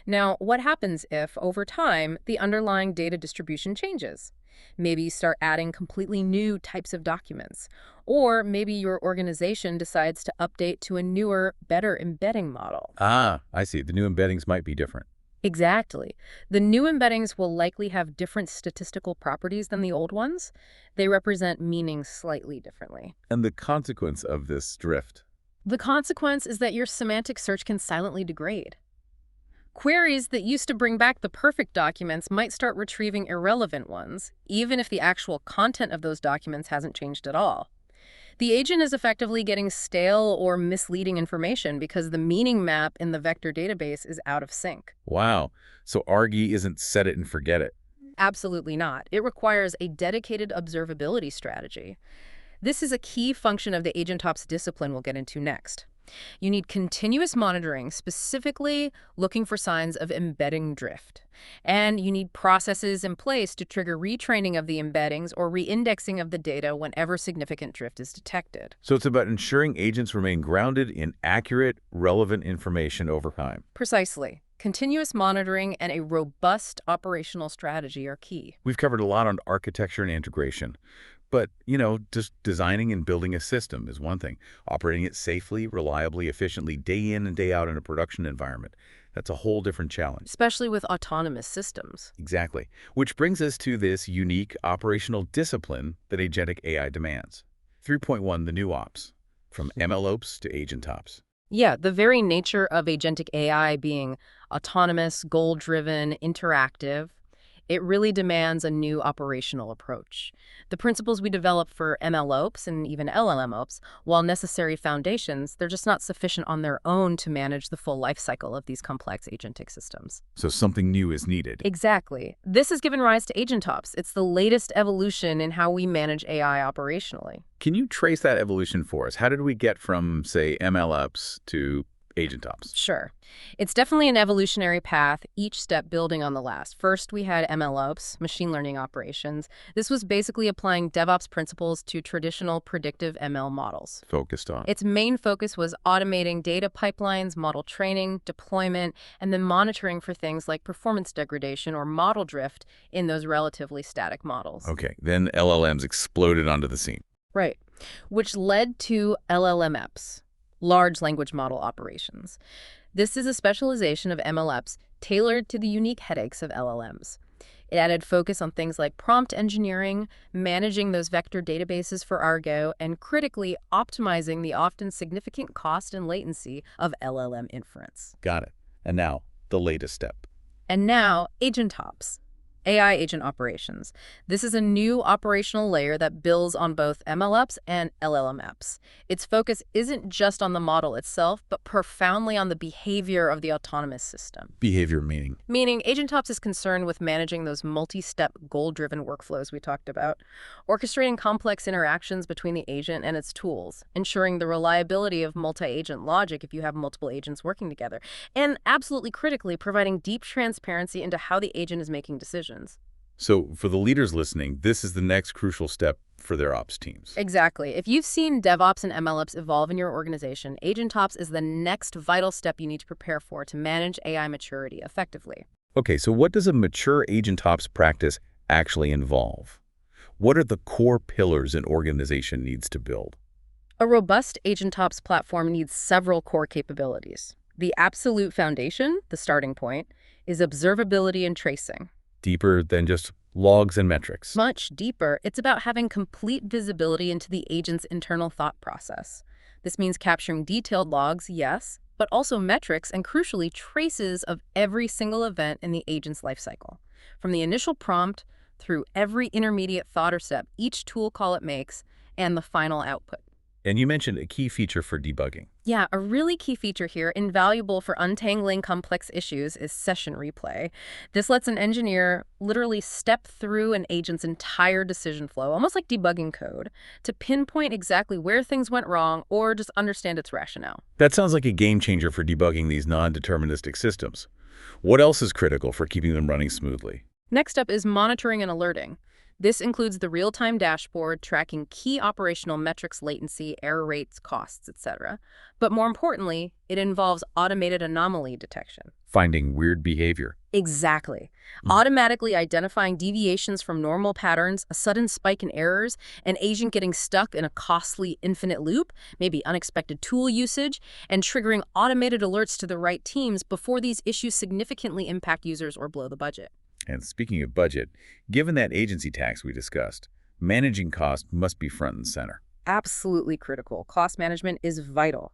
D: Now, what happens if, over time, the underlying data distribution changes? Maybe you start adding completely new types of documents. Or maybe your organization decides to update to a newer, better embedding model.
C: Ah, I see. The new embeddings might be different.
D: Exactly. The new embeddings will likely have different statistical properties than the old ones. They represent meaning slightly differently.
C: And the consequence of this drift?
D: The consequence is that your semantic search can silently degrade. Queries that used to bring back the perfect documents might start retrieving irrelevant ones, even if the actual content of those documents hasn't changed at all. The agent is effectively getting stale or misleading information because the meaning map in the vector database is out of sync.
C: Wow. So Argy isn't set it and forget it.
D: Absolutely not. It requires a dedicated observability strategy. This is a key function of the AgentOps discipline we'll get into next. You need continuous monitoring, specifically looking for signs of embedding drift. And you need processes in place to trigger retraining of the embeddings or reindexing of the data whenever significant drift is detected.
C: So it's about ensuring agents remain grounded in accurate, relevant information over time.
D: Precisely. Continuous monitoring and a robust operational strategy are key.
C: We've covered a lot on architecture and integration. But, just designing and building a system is one thing. Operating it safely, reliably, efficiently, day in and day out in a production environment, that's a whole different challenge.
D: Especially with autonomous systems.
C: Exactly. Which brings us to this unique operational discipline that agentic AI demands. 3.1, the new ops, from MLOps to AgentOps.
D: Yeah, the very nature of agentic AI being autonomous, goal-driven, interactive, it really demands a new operational approach. The principles we develop for MLOps and even LLMOps, while necessary foundations, they're just not sufficient on their own to manage the full life cycle of these complex agentic systems.
C: So something new is needed.
D: Exactly. This has given rise to AgentOps. It's the latest evolution in how we manage AI operationally.
C: Can you trace that evolution for us? How did we get from, say, MLOps to AgentOps?
D: Sure. It's definitely an evolutionary path, each step building on the last. First, we had MLOps, machine learning operations. This was basically applying DevOps principles to traditional predictive ML models.
C: Focused on.
D: Its main focus was automating data pipelines, model training, deployment, and then monitoring for things like performance degradation or model drift in those relatively static models.
C: Okay, then LLMs exploded onto the scene.
D: Right, which led to LLMs. Large language model operations. This is a specialization of MLOps tailored to the unique headaches of LLMs. It added focus on things like prompt engineering, managing those vector databases for Argo, and critically optimizing the often significant cost and latency of LLM inference.
C: Got it. And now, the latest step.
D: And now, AgentOps. AI agent operations. This is a new operational layer that builds on both MLOps and LLMOps. Its focus isn't just on the model itself, but profoundly on the behavior of the autonomous system.
C: Behavior meaning?
D: Meaning, AgentOps is concerned with managing those multi-step, goal-driven workflows we talked about, orchestrating complex interactions between the agent and its tools, ensuring the reliability of multi-agent logic if you have multiple agents working together, and absolutely critically, providing deep transparency into how the agent is making decisions.
C: So for the leaders listening, this is the next crucial step for their ops teams.
D: Exactly. If you've seen DevOps and MLOps evolve in your organization, AgentOps is the next vital step you need to prepare for to manage AI maturity effectively.
C: Okay, so what does a mature AgentOps practice actually involve? What are the core pillars an organization needs to build?
D: A robust AgentOps platform needs several core capabilities. The absolute foundation, the starting point, is observability and tracing.
C: Deeper than just logs and metrics.
D: Much deeper, it's about having complete visibility into the agent's internal thought process. This means capturing detailed logs, yes, but also metrics and, crucially, traces of every single event in the agent's lifecycle. From the initial prompt through every intermediate thought or step each tool call it makes, and the final output.
C: And you mentioned a key feature for debugging.
D: Yeah, a really key feature here, invaluable for untangling complex issues, is session replay. This lets an engineer literally step through an agent's entire decision flow, almost like debugging code, to pinpoint exactly where things went wrong or just understand its rationale.
C: That sounds like a game changer for debugging these non-deterministic systems. What else is critical for keeping them running smoothly?
D: Next up is monitoring and alerting. This includes the real-time dashboard tracking key operational metrics, latency, error rates, costs, etc. But more importantly, it involves automated anomaly detection.
C: Finding weird behavior.
D: Exactly. Automatically identifying deviations from normal patterns, a sudden spike in errors, an agent getting stuck in a costly infinite loop, maybe unexpected tool usage, and triggering automated alerts to the right teams before these issues significantly impact users or blow the budget.
C: And speaking of budget, given that agency tax we discussed, managing cost must be front and center.
D: Absolutely critical. Cost management is vital.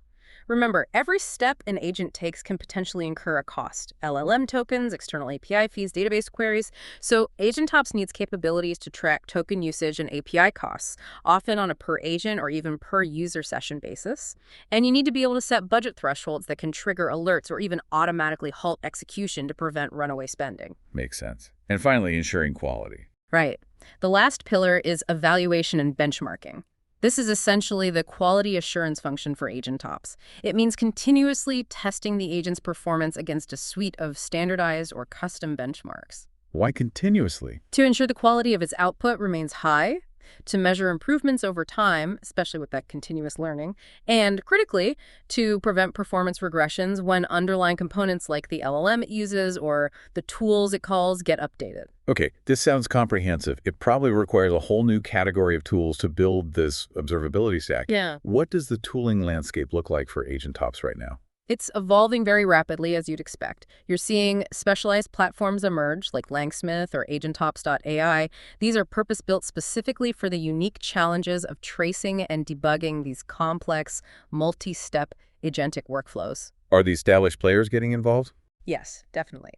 D: Remember, every step an agent takes can potentially incur a cost. LLM tokens, external API fees, database queries. So AgentOps needs capabilities to track token usage and API costs, often on a per agent or even per user session basis. And you need to be able to set budget thresholds that can trigger alerts or even automatically halt execution to prevent runaway spending.
C: Makes sense. And finally, ensuring quality.
D: Right. The last pillar is evaluation and benchmarking. This is essentially the quality assurance function for AgentOps. It means continuously testing the agent's performance against a suite of standardized or custom benchmarks.
C: Why continuously?
D: To ensure the quality of its output remains high, to measure improvements over time, especially with that continuous learning, and critically, to prevent performance regressions when underlying components like the LLM it uses or the tools it calls get updated.
C: Okay, this sounds comprehensive. It probably requires a whole new category of tools to build this observability stack.
D: Yeah.
C: What does the tooling landscape look like for AgentOps right now?
D: It's evolving very rapidly, as you'd expect. You're seeing specialized platforms emerge, like Langsmith or AgentOps.ai. These are purpose-built specifically for the unique challenges of tracing and debugging these complex, multi-step agentic workflows.
C: Are the established players getting involved?
D: Yes, definitely.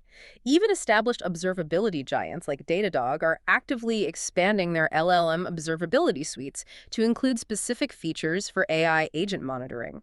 D: Even established observability giants like Datadog are actively expanding their LLM observability suites to include specific features for AI agent monitoring,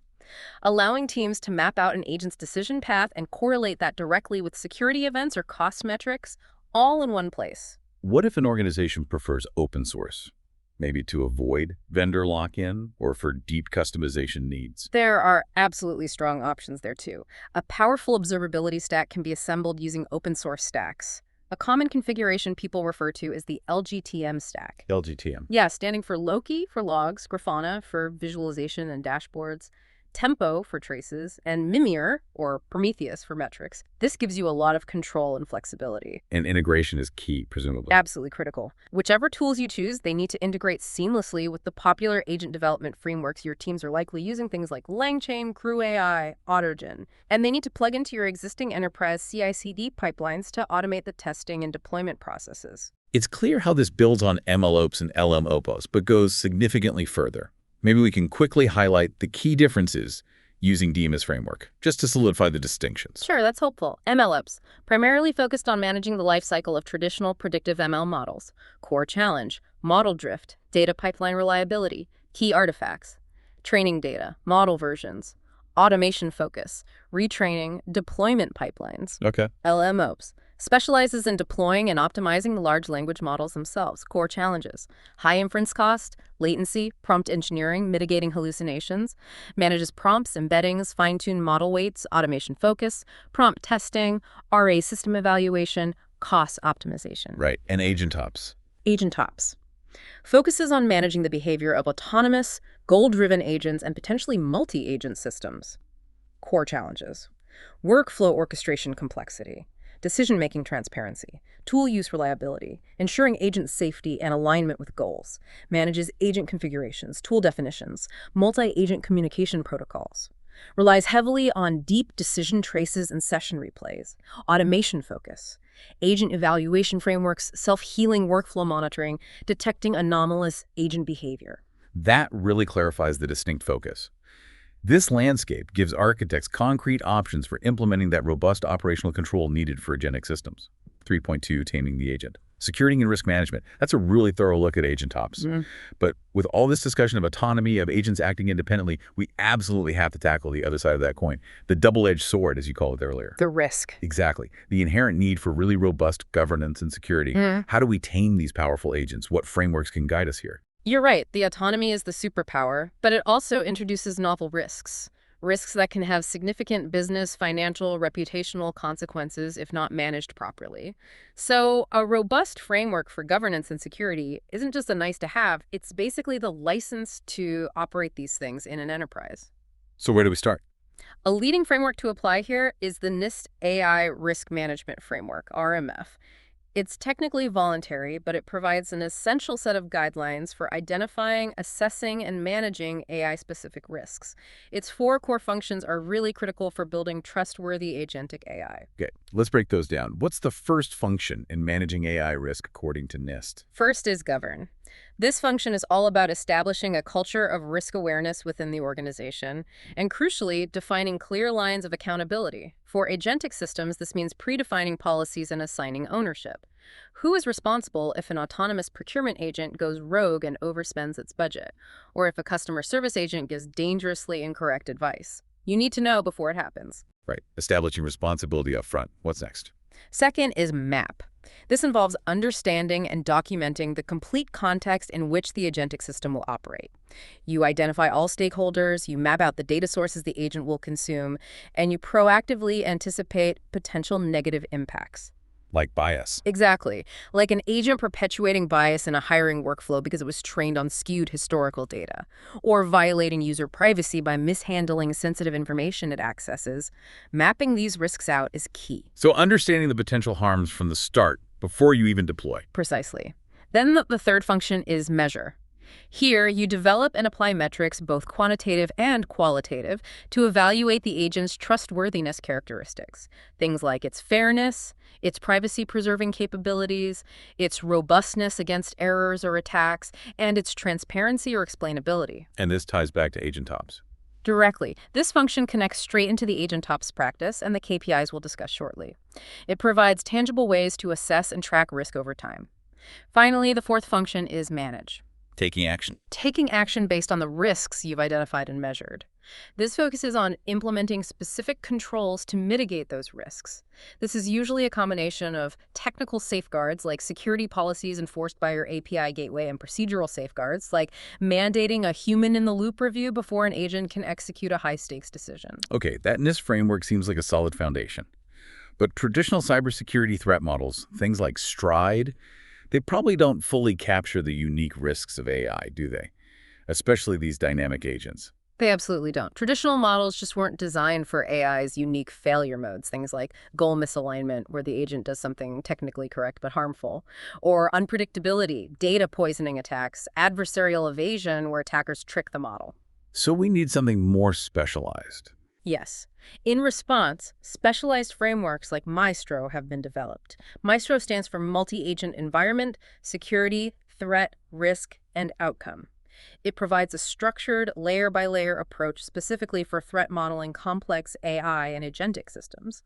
D: allowing teams to map out an agent's decision path and correlate that directly with security events or cost metrics, all in one place.
C: What if an organization prefers open source? Maybe to avoid vendor lock-in or for deep customization needs?
D: There are absolutely strong options there too. A powerful observability stack can be assembled using open source stacks. A common configuration people refer to is the LGTM stack.
C: LGTM.
D: Yeah, standing for Loki for logs, Grafana for visualization and dashboards, Tempo for traces, and Mimir, or Prometheus, for metrics. This gives you a lot of control and flexibility.
C: And integration is key, presumably.
D: Absolutely critical. Whichever tools you choose, they need to integrate seamlessly with the popular agent development frameworks your teams are likely using, things like LangChain, CrewAI, Autogen. And they need to plug into your existing enterprise CI/CD pipelines to automate the testing and deployment processes.
C: It's clear how this builds on MLOps and LMOPOS, but goes significantly further. Maybe we can quickly highlight the key differences using DMIS framework, just to solidify the distinctions.
D: Sure, that's hopeful. MLOps, primarily focused on managing the lifecycle of traditional predictive ML models. Core challenge, model drift, data pipeline reliability, key artifacts, training data, model versions, automation focus, retraining, deployment pipelines.
C: Okay.
D: LMOps specializes in deploying and optimizing the large language models themselves. Core challenges: high inference cost, latency, prompt engineering, mitigating hallucinations, manages prompts, embeddings, fine-tune model weights, automation focus, prompt testing, RA system evaluation, cost optimization.
C: Right. And AgentOps.
D: AgentOps. focuses on managing the behavior of autonomous, goal-driven agents and potentially multi-agent systems. Core challenges: workflow orchestration complexity, decision-making transparency, tool use reliability, ensuring agent safety and alignment with goals, manages agent configurations, tool definitions, multi-agent communication protocols, relies heavily on deep decision traces and session replays, automation focus, agent evaluation frameworks, self-healing workflow monitoring, detecting anomalous agent behavior.
C: That really clarifies the distinct focus. This landscape gives architects concrete options for implementing that robust operational control needed for agentic systems. 3.2, Taming the Agent. Security and risk management. That's a really thorough look at agent ops. But with all this discussion of autonomy, of agents acting independently, we absolutely have to tackle the other side of that coin. The double-edged sword, as you called it earlier.
D: The risk.
C: Exactly. The inherent need for really robust governance and security. How do we tame these powerful agents? What frameworks can guide us here?
D: You're right, the autonomy is the superpower, but it also introduces novel risks. Risks that can have significant business, financial, reputational consequences if not managed properly. So a robust framework for governance and security isn't just a nice to have, it's basically the license to operate these things in an enterprise.
C: So where do we start?
D: A leading framework to apply here is the NIST AI Risk Management Framework, RMF. It's technically voluntary, but it provides an essential set of guidelines for identifying, assessing, and managing AI-specific risks. Its 4 core functions are really critical for building trustworthy agentic AI.
C: Okay, let's break those down. What's the first function in managing AI risk according to NIST?
D: First is govern. This function is all about establishing a culture of risk awareness within the organization, and crucially, defining clear lines of accountability. For agentic systems, this means predefining policies and assigning ownership. Who is responsible if an autonomous procurement agent goes rogue and overspends its budget, or if a customer service agent gives dangerously incorrect advice? You need to know before it happens.
C: Right, establishing responsibility up front. What's next?
D: Second is map. This involves understanding and documenting the complete context in which the agentic system will operate. You identify all stakeholders, you map out the data sources the agent will consume, and you proactively anticipate potential negative impacts.
C: Like bias.
D: Exactly. Like an agent perpetuating bias in a hiring workflow because it was trained on skewed historical data, or violating user privacy by mishandling sensitive information it accesses. Mapping these risks out is key.
C: So understanding the potential harms from the start before you even deploy.
D: Precisely. Then the third function is measure. Here, you develop and apply metrics, both quantitative and qualitative, to evaluate the agent's trustworthiness characteristics. Things like its fairness, its privacy-preserving capabilities, its robustness against errors or attacks, and its transparency or explainability.
C: And this ties back to agent ops.
D: Directly. This function connects straight into the agent ops practice and the KPIs we'll discuss shortly. It provides tangible ways to assess and track risk over time. Finally, the fourth function is manage.
C: Taking action.
D: Taking action based on the risks you've identified and measured. This focuses on implementing specific controls to mitigate those risks. This is usually a combination of technical safeguards like security policies enforced by your API gateway and procedural safeguards like mandating a human-in-the-loop review before an agent can execute a high-stakes decision.
C: Okay, that NIST framework seems like a solid foundation. But traditional cybersecurity threat models, things like Stride, they probably don't fully capture the unique risks of AI, do they? Especially these dynamic agents.
D: They absolutely don't. Traditional models just weren't designed for AI's unique failure modes, things like goal misalignment, where the agent does something technically correct but harmful, or unpredictability, data poisoning attacks, adversarial evasion, where attackers trick the model.
C: So we need something more specialized.
D: Yes. In response, specialized frameworks like Maestro have been developed. Maestro stands for Multi-Agent Environment, Security, Threat, Risk, and Outcome. It provides a structured, layer-by-layer approach specifically for threat modeling complex AI and agentic systems.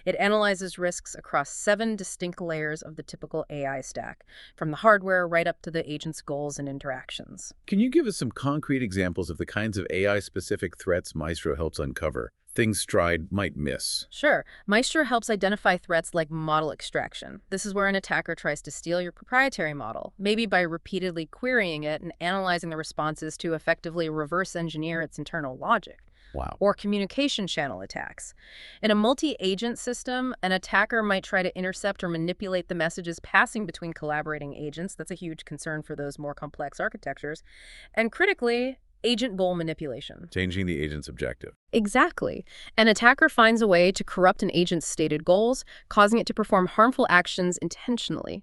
D: It analyzes risks across 7 distinct layers of the typical AI stack, from the hardware right up to the agent's goals and interactions.
C: Can you give us some concrete examples of the kinds of AI-specific threats Maestro helps uncover? Things Stride might miss.
D: Sure. Maestro helps identify threats like model extraction. This is where an attacker tries to steal your proprietary model, maybe by repeatedly querying it and analyzing the responses to effectively reverse engineer its internal logic.
C: Wow.
D: or communication channel attacks. In a multi-agent system, an attacker might try to intercept or manipulate the messages passing between collaborating agents. That's a huge concern for those more complex architectures. And critically, agent goal manipulation.
C: Changing the agent's objective.
D: Exactly. An attacker finds a way to corrupt an agent's stated goals, causing it to perform harmful actions intentionally.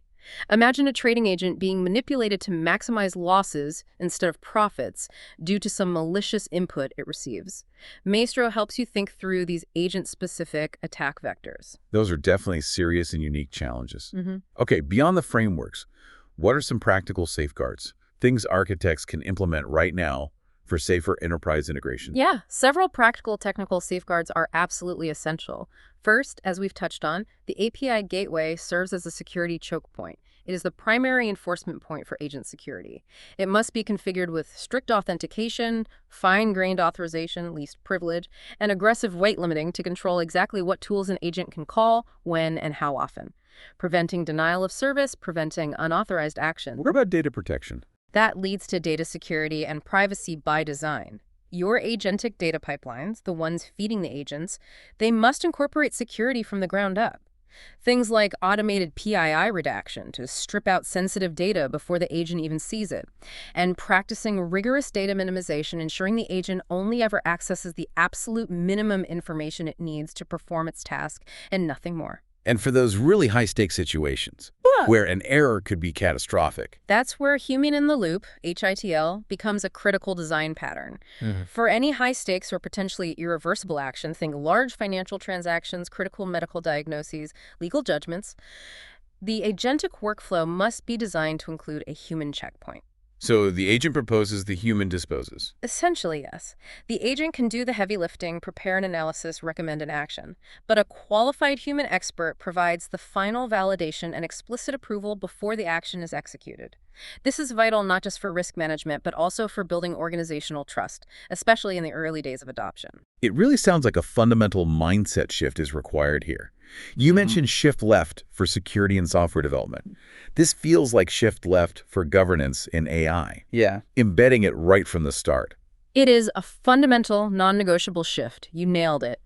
D: Imagine a trading agent being manipulated to maximize losses instead of profits due to some malicious input it receives. Maestro helps you think through these agent-specific attack vectors.
C: Those are definitely serious and unique challenges. Okay, beyond the frameworks, what are some practical safeguards, things architects can implement right now for safer enterprise integration?
D: Yeah, several practical technical safeguards are absolutely essential. First, as we've touched on, the API gateway serves as a security choke point. It is the primary enforcement point for agent security. It must be configured with strict authentication, fine-grained authorization, least privilege, and aggressive weight limiting to control exactly what tools an agent can call, when, and how often. Preventing denial of service, preventing unauthorized action.
C: What about data protection?
D: That leads to data security and privacy by design. Your agentic data pipelines, the ones feeding the agents, they must incorporate security from the ground up. Things like automated PII redaction to strip out sensitive data before the agent even sees it, and practicing rigorous data minimization, ensuring the agent only ever accesses the absolute minimum information it needs to perform its task and nothing more.
C: And for those really high-stakes situations, where an error could be catastrophic.
D: That's where human-in-the-loop, HITL, becomes a critical design pattern. For any high-stakes or potentially irreversible action, think large financial transactions, critical medical diagnoses, legal judgments, the agentic workflow must be designed to include a human checkpoint.
C: So the agent proposes, the human disposes.
D: Essentially, yes. The agent can do the heavy lifting, prepare an analysis, recommend an action. But a qualified human expert provides the final validation and explicit approval before the action is executed. This is vital not just for risk management, but also for building organizational trust, especially in the early days of adoption.
C: It really sounds like a fundamental mindset shift is required here. You mentioned shift left for security and software development. This feels like shift left for governance in AI.
E: Yeah.
C: Embedding it right from the start.
D: It is a fundamental, non-negotiable shift. You nailed it.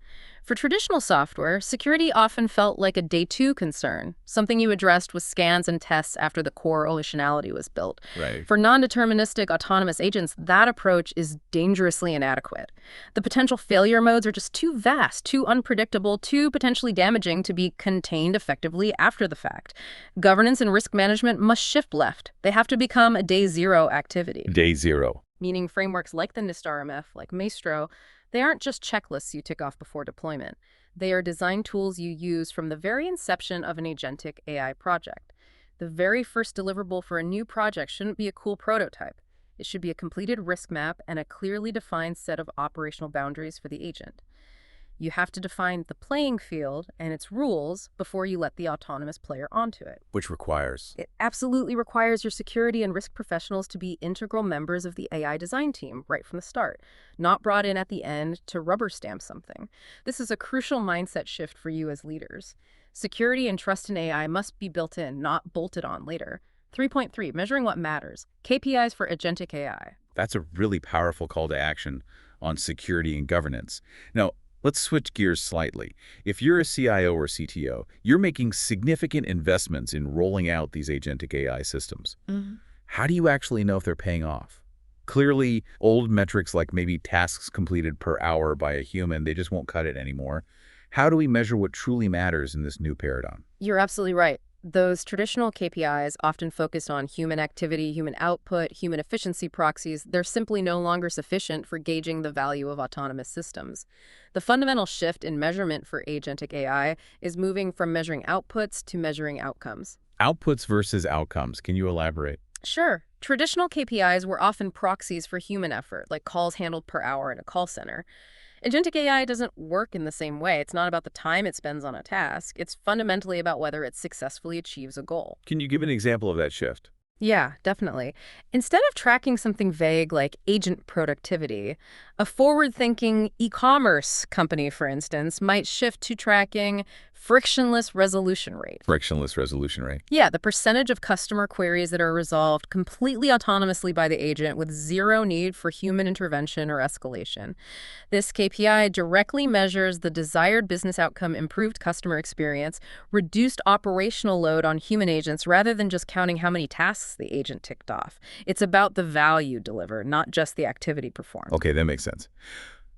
D: For traditional software, security often felt like a day two concern, something you addressed with scans and tests after the core relationality was built.
C: Right.
D: For non-deterministic autonomous agents, that approach is dangerously inadequate. The potential failure modes are just too vast, too unpredictable, too potentially damaging to be contained effectively after the fact. Governance and risk management must shift left. They have to become a day zero activity.
C: Day zero.
D: Meaning frameworks like the NIST RMF, like Maestro, they aren't just checklists you tick off before deployment. They are design tools you use from the very inception of an agentic AI project. The very first deliverable for a new project shouldn't be a cool prototype. It should be a completed risk map and a clearly defined set of operational boundaries for the agent. You have to define the playing field and its rules before you let the autonomous player onto it.
C: Which requires?
D: It absolutely requires your security and risk professionals to be integral members of the AI design team right from the start, not brought in at the end to rubber stamp something. This is a crucial mindset shift for you as leaders. Security and trust in AI must be built in, not bolted on later. 3.3, measuring what matters. KPIs for agentic AI.
C: That's a really powerful call to action on security and governance. Now, let's switch gears slightly. If you're a CIO or CTO, you're making significant investments in rolling out these agentic AI systems. How do you actually know if they're paying off? Clearly, old metrics like maybe tasks completed per hour by a human, they just won't cut it anymore. How do we measure what truly matters in this new paradigm?
D: You're absolutely right. Those traditional KPIs often focus on human activity, human output, human efficiency proxies. They're simply no longer sufficient for gauging the value of autonomous systems. The fundamental shift in measurement for agentic AI is moving from measuring outputs to measuring outcomes.
C: Outputs versus outcomes. Can you elaborate?
D: Sure. Traditional KPIs were often proxies for human effort, like calls handled per hour in a call center. Agentic AI doesn't work in the same way. It's not about the time it spends on a task. It's fundamentally about whether it successfully achieves a goal.
C: Can you give an example of that shift?
D: Yeah, definitely. Instead of tracking something vague like agent productivity, A forward-thinking e-commerce company, for instance, might shift to tracking frictionless resolution rate.
C: Frictionless resolution rate.
D: Yeah, the percentage of customer queries that are resolved completely autonomously by the agent with zero need for human intervention or escalation. This KPI directly measures the desired business outcome, improved customer experience, reduced operational load on human agents rather than just counting how many tasks the agent ticked off. It's about the value delivered, not just the activity performed.
C: Okay, that makes sense.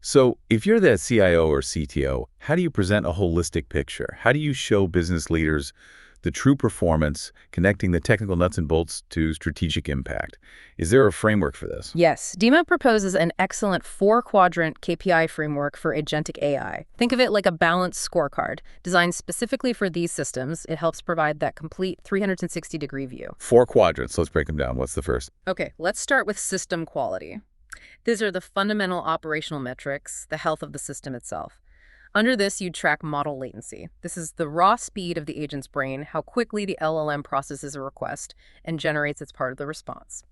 C: So if you're the CIO or CTO, how do you present a holistic picture? How do you show business leaders the true performance, connecting the technical nuts and bolts to strategic impact? Is there a framework for this?
D: Yes, DIMA proposes an excellent 4-quadrant KPI framework for agentic AI. Think of it like a balanced scorecard. Designed specifically for these systems, it helps provide that complete 360-degree view.
C: 4 quadrants. Let's break them down. What's the first?
D: Okay, let's start with system quality. These are the fundamental operational metrics, the health of the system itself. Under this, you track model latency. This is the raw speed of the agent's brain, how quickly the LLM processes a request and generates its part of the response.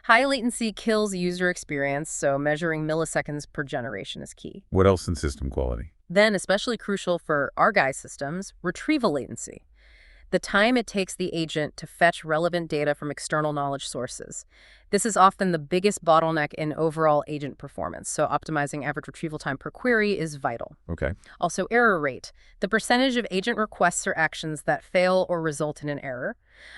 D: High latency kills user experience, so measuring milliseconds per generation is key.
C: What else in system quality?
D: Then, especially crucial for our guys' systems, retrieval latency. The time it takes the agent to fetch relevant data from external knowledge sources. This is often the biggest bottleneck in overall agent performance, so optimizing average retrieval time per query is vital.
C: Okay.
D: Also, error rate, the percentage of agent requests or actions that fail or result in an error.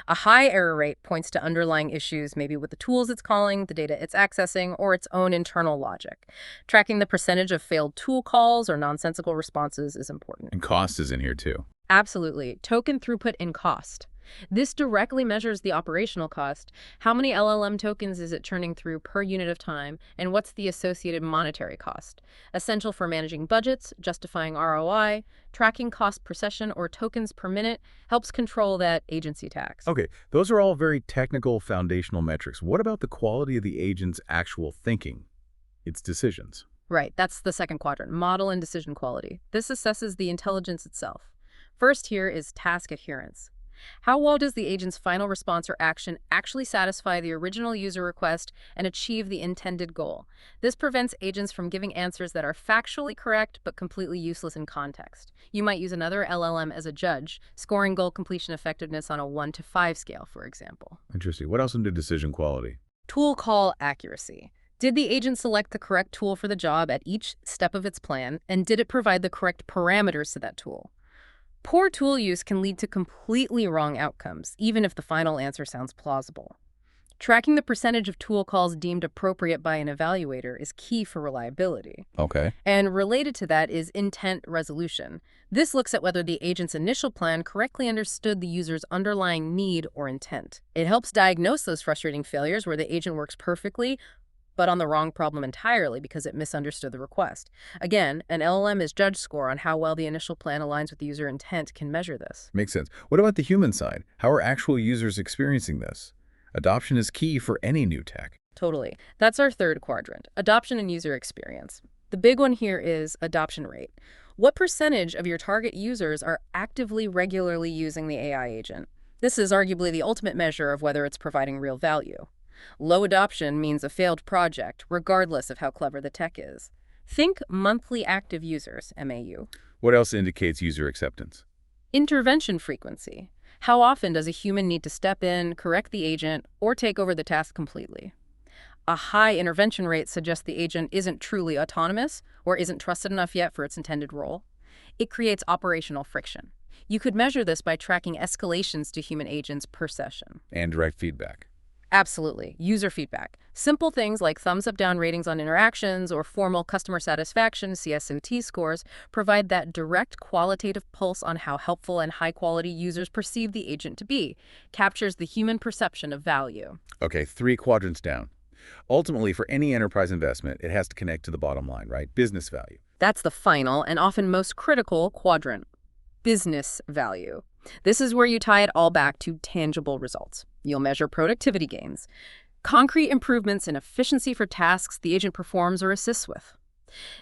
D: A high error rate points to underlying issues, maybe with the tools it's calling, the data it's accessing, or its own internal logic. Tracking the percentage of failed tool calls or nonsensical responses is important.
C: And cost is in here too.
D: Absolutely. Token throughput and cost. This directly measures the operational cost. How many LLM tokens is it churning through per unit of time, and what's the associated monetary cost? Essential for managing budgets, justifying ROI, tracking cost per session or tokens per minute helps control that agency tax.
C: Okay, those are all very technical foundational metrics. What about the quality of the agent's actual thinking, its decisions?
D: Right, that's the second quadrant, model and decision quality. This assesses the intelligence itself. First here is task adherence. How well does the agent's final response or action actually satisfy the original user request and achieve the intended goal? This prevents agents from giving answers that are factually correct but completely useless in context. You might use another LLM as a judge, scoring goal completion effectiveness on a 1 to 5 scale, for example.
C: Interesting. What else into decision quality?
D: Tool call accuracy. Did the agent select the correct tool for the job at each step of its plan, and did it provide the correct parameters to that tool? Poor tool use can lead to completely wrong outcomes, even if the final answer sounds plausible. Tracking the percentage of tool calls deemed appropriate by an evaluator is key for reliability.
C: Okay.
D: And related to that is intent resolution. This looks at whether the agent's initial plan correctly understood the user's underlying need or intent. It helps diagnose those frustrating failures where the agent works perfectly, but on the wrong problem entirely because it misunderstood the request. Again, an LLM's judge score on how well the initial plan aligns with the user intent can measure this.
C: Makes sense. What about the human side? How are actual users experiencing this? Adoption is key for any new tech.
D: Totally. That's our third quadrant, adoption and user experience. The big one here is adoption rate. What percentage of your target users are actively, regularly using the AI agent? This is arguably the ultimate measure of whether it's providing real value. Low adoption means a failed project, regardless of how clever the tech is. Think monthly active users, MAU.
C: What else indicates user acceptance?
D: Intervention frequency. How often does a human need to step in, correct the agent, or take over the task completely? A high intervention rate suggests the agent isn't truly autonomous or isn't trusted enough yet for its intended role. It creates operational friction. You could measure this by tracking escalations to human agents per session.
C: And direct feedback.
D: Absolutely. User feedback. Simple things like thumbs-up-down ratings on interactions or formal customer satisfaction (CSOT) scores provide that direct qualitative pulse on how helpful and high-quality users perceive the agent to be. Captures the human perception of value.
C: Okay, 3 quadrants down. Ultimately, for any enterprise investment, it has to connect to the bottom line, right? Business value.
D: That's the final and often most critical quadrant. Business value. This is where you tie it all back to tangible results. You'll measure productivity gains, concrete improvements in efficiency for tasks the agent performs or assists with.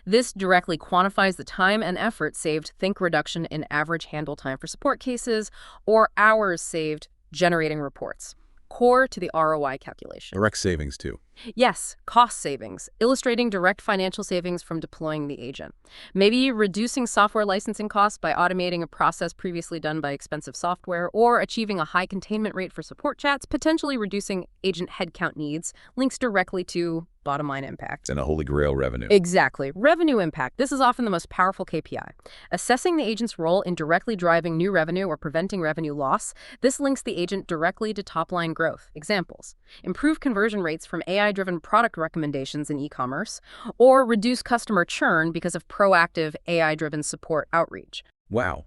D: This directly quantifies the time and effort saved, think reduction in average handle time for support cases, or hours saved generating reports. core to the ROI calculation.
C: Direct savings, too.
D: Yes, cost savings, illustrating direct financial savings from deploying the agent. Maybe reducing software licensing costs by automating a process previously done by expensive software, or achieving a high containment rate for support chats, potentially reducing agent headcount needs, links directly to bottom line impact.
C: And a holy grail revenue.
D: Exactly. Revenue impact. This is often the most powerful KPI. Assessing the agent's role in directly driving new revenue or preventing revenue loss, this links the agent directly to top-line growth. Examples: improve conversion rates from AI-driven product recommendations in e-commerce, or reduce customer churn because of proactive AI-driven support outreach.
C: Wow.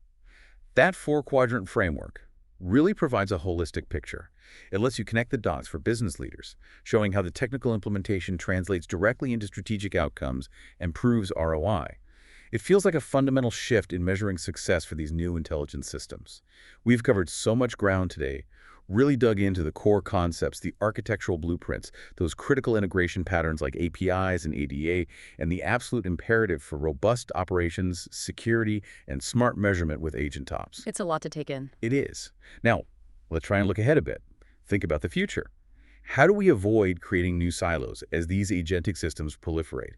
C: That four-quadrant framework really provides a holistic picture. It lets you connect the dots for business leaders, showing how the technical implementation translates directly into strategic outcomes and proves ROI. It feels like a fundamental shift in measuring success for these new intelligence systems. We've covered so much ground today, really dug into the core concepts, the architectural blueprints, those critical integration patterns like APIs and ADA, and the absolute imperative for robust operations, security, and smart measurement with agent tops.
D: It's a lot to take in.
C: It is. Now, let's try and look ahead a bit. Think about the future. How do we avoid creating new silos as these agentic systems proliferate?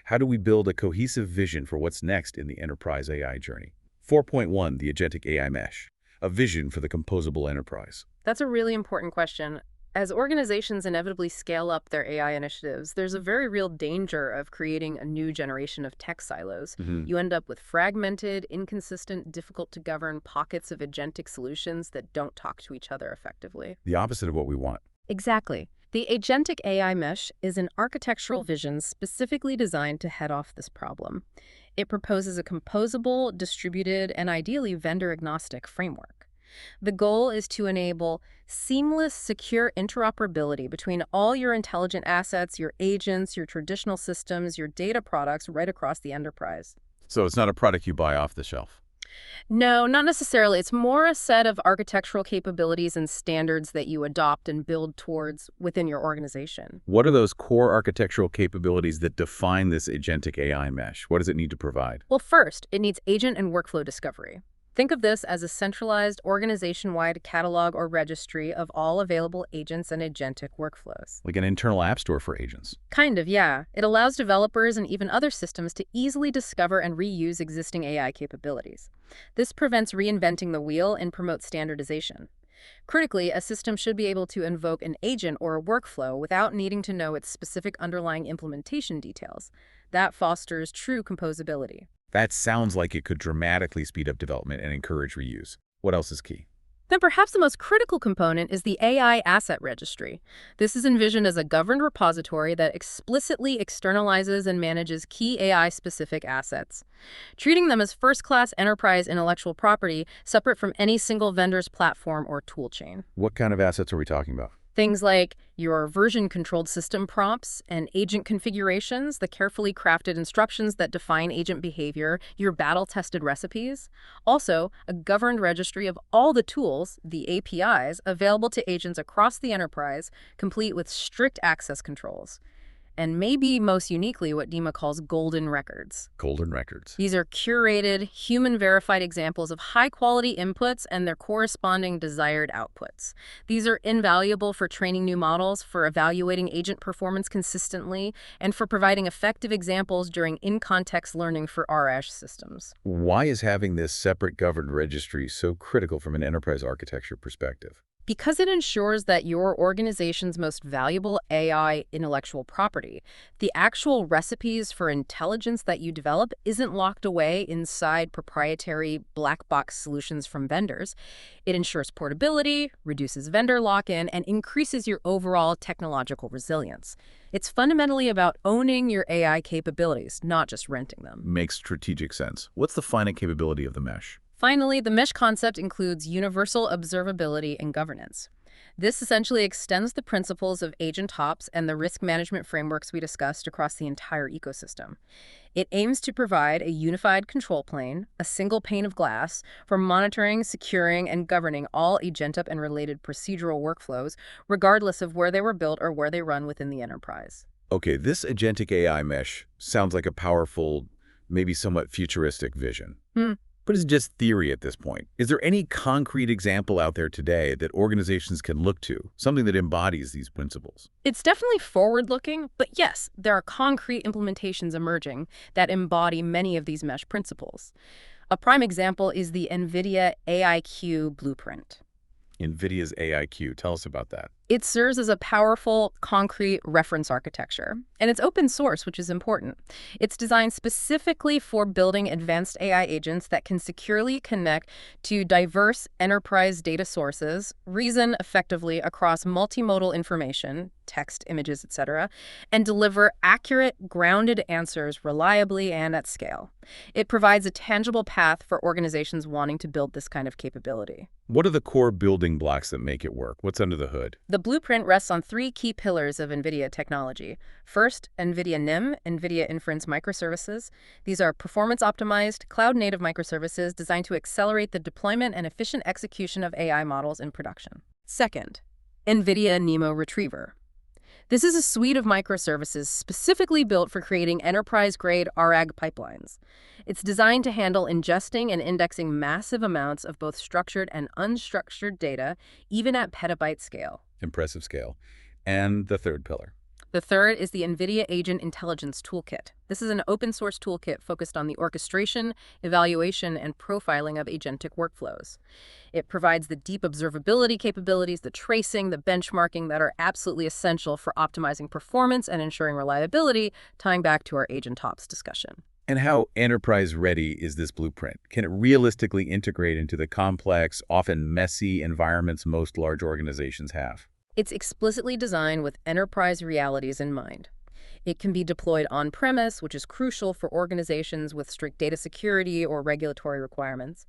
C: How do we build a cohesive vision for what's next in the enterprise AI journey? 4.1, the Agentic AI Mesh, a vision for the composable enterprise.
D: That's a really important question. As organizations inevitably scale up their AI initiatives, there's a very real danger of creating a new generation of tech silos. You end up with fragmented, inconsistent, difficult to govern pockets of agentic solutions that don't talk to each other effectively.
C: The opposite of what we want.
D: Exactly. The Agentic AI Mesh is an architectural vision specifically designed to head off this problem. It proposes a composable, distributed, and ideally vendor-agnostic framework. The goal is to enable seamless, secure interoperability between all your intelligent assets, your agents, your traditional systems, your data products right across the enterprise.
C: So it's not a product you buy off the shelf.
D: No, not necessarily. It's more a set of architectural capabilities and standards that you adopt and build towards within your organization.
C: What are those core architectural capabilities that define this agentic AI mesh? What does it need to provide?
D: Well, first, it needs agent and workflow discovery. Think of this as a centralized, organization-wide catalog or registry of all available agents and agentic workflows.
C: Like an internal app store for agents.
D: Kind of, yeah. It allows developers and even other systems to easily discover and reuse existing AI capabilities. This prevents reinventing the wheel and promotes standardization. Critically, a system should be able to invoke an agent or a workflow without needing to know its specific underlying implementation details. That fosters true composability.
C: That sounds like it could dramatically speed up development and encourage reuse. What else is key?
D: Then perhaps the most critical component is the AI Asset Registry. This is envisioned as a governed repository that explicitly externalizes and manages key AI-specific assets, treating them as first-class enterprise intellectual property separate from any single vendor's platform or toolchain.
C: What kind of assets are we talking about?
D: Things like your version-controlled system prompts and agent configurations, the carefully crafted instructions that define agent behavior, your battle-tested recipes. Also, a governed registry of all the tools, the APIs, available to agents across the enterprise, complete with strict access controls. And maybe most uniquely what Dima calls golden records.
C: Golden records.
D: These are curated, human-verified examples of high-quality inputs and their corresponding desired outputs. These are invaluable for training new models, for evaluating agent performance consistently, and for providing effective examples during in-context learning for RAS systems.
C: Why is having this separate governed registry so critical from an enterprise architecture perspective?
D: Because it ensures that your organization's most valuable AI intellectual property, the actual recipes for intelligence that you develop, isn't locked away inside proprietary black box solutions from vendors. It ensures portability, reduces vendor lock-in, and increases your overall technological resilience. It's fundamentally about owning your AI capabilities, not just renting them.
C: Makes strategic sense. What's the finite capability of the mesh?
D: Finally, the mesh concept includes universal observability and governance. This essentially extends the principles of agent hops and the risk management frameworks we discussed across the entire ecosystem. It aims to provide a unified control plane, a single pane of glass, for monitoring, securing, and governing all agentic and related procedural workflows, regardless of where they were built or where they run within the enterprise.
C: Okay, this agentic AI mesh sounds like a powerful, maybe somewhat futuristic vision. But it's just theory at this point. Is there any concrete example out there today that organizations can look to, something that embodies these principles?
D: It's definitely forward-looking, but yes, there are concrete implementations emerging that embody many of these mesh principles. A prime example is the NVIDIA AIQ blueprint.
C: NVIDIA's AIQ. Tell us about that.
D: It serves as a powerful, concrete reference architecture, and it's open source, which is important. It's designed specifically for building advanced AI agents that can securely connect to diverse enterprise data sources, reason effectively across multimodal information, text, images, etc., and deliver accurate, grounded answers reliably and at scale. It provides a tangible path for organizations wanting to build this kind of capability.
C: What are the core building blocks that make it work? What's under the hood?
D: The blueprint rests on three key pillars of NVIDIA technology. First, NVIDIA NIM, NVIDIA Inference Microservices. These are performance-optimized, cloud-native microservices designed to accelerate the deployment and efficient execution of AI models in production. Second, NVIDIA NeMo Retriever. This is a suite of microservices specifically built for creating enterprise-grade RAG pipelines. It's designed to handle ingesting and indexing massive amounts of both structured and unstructured data, even at petabyte scale.
C: Impressive scale. And the third pillar?
D: The third is the NVIDIA Agent Intelligence Toolkit. This is an open-source toolkit focused on the orchestration, evaluation, and profiling of agentic workflows. It provides the deep observability capabilities, the tracing, the benchmarking that are absolutely essential for optimizing performance and ensuring reliability, tying back to our AgentOps discussion.
C: And how enterprise-ready is this blueprint? Can it realistically integrate into the complex, often messy environments most large organizations have?
D: It's explicitly designed with enterprise realities in mind. It can be deployed on-premise, which is crucial for organizations with strict data security or regulatory requirements.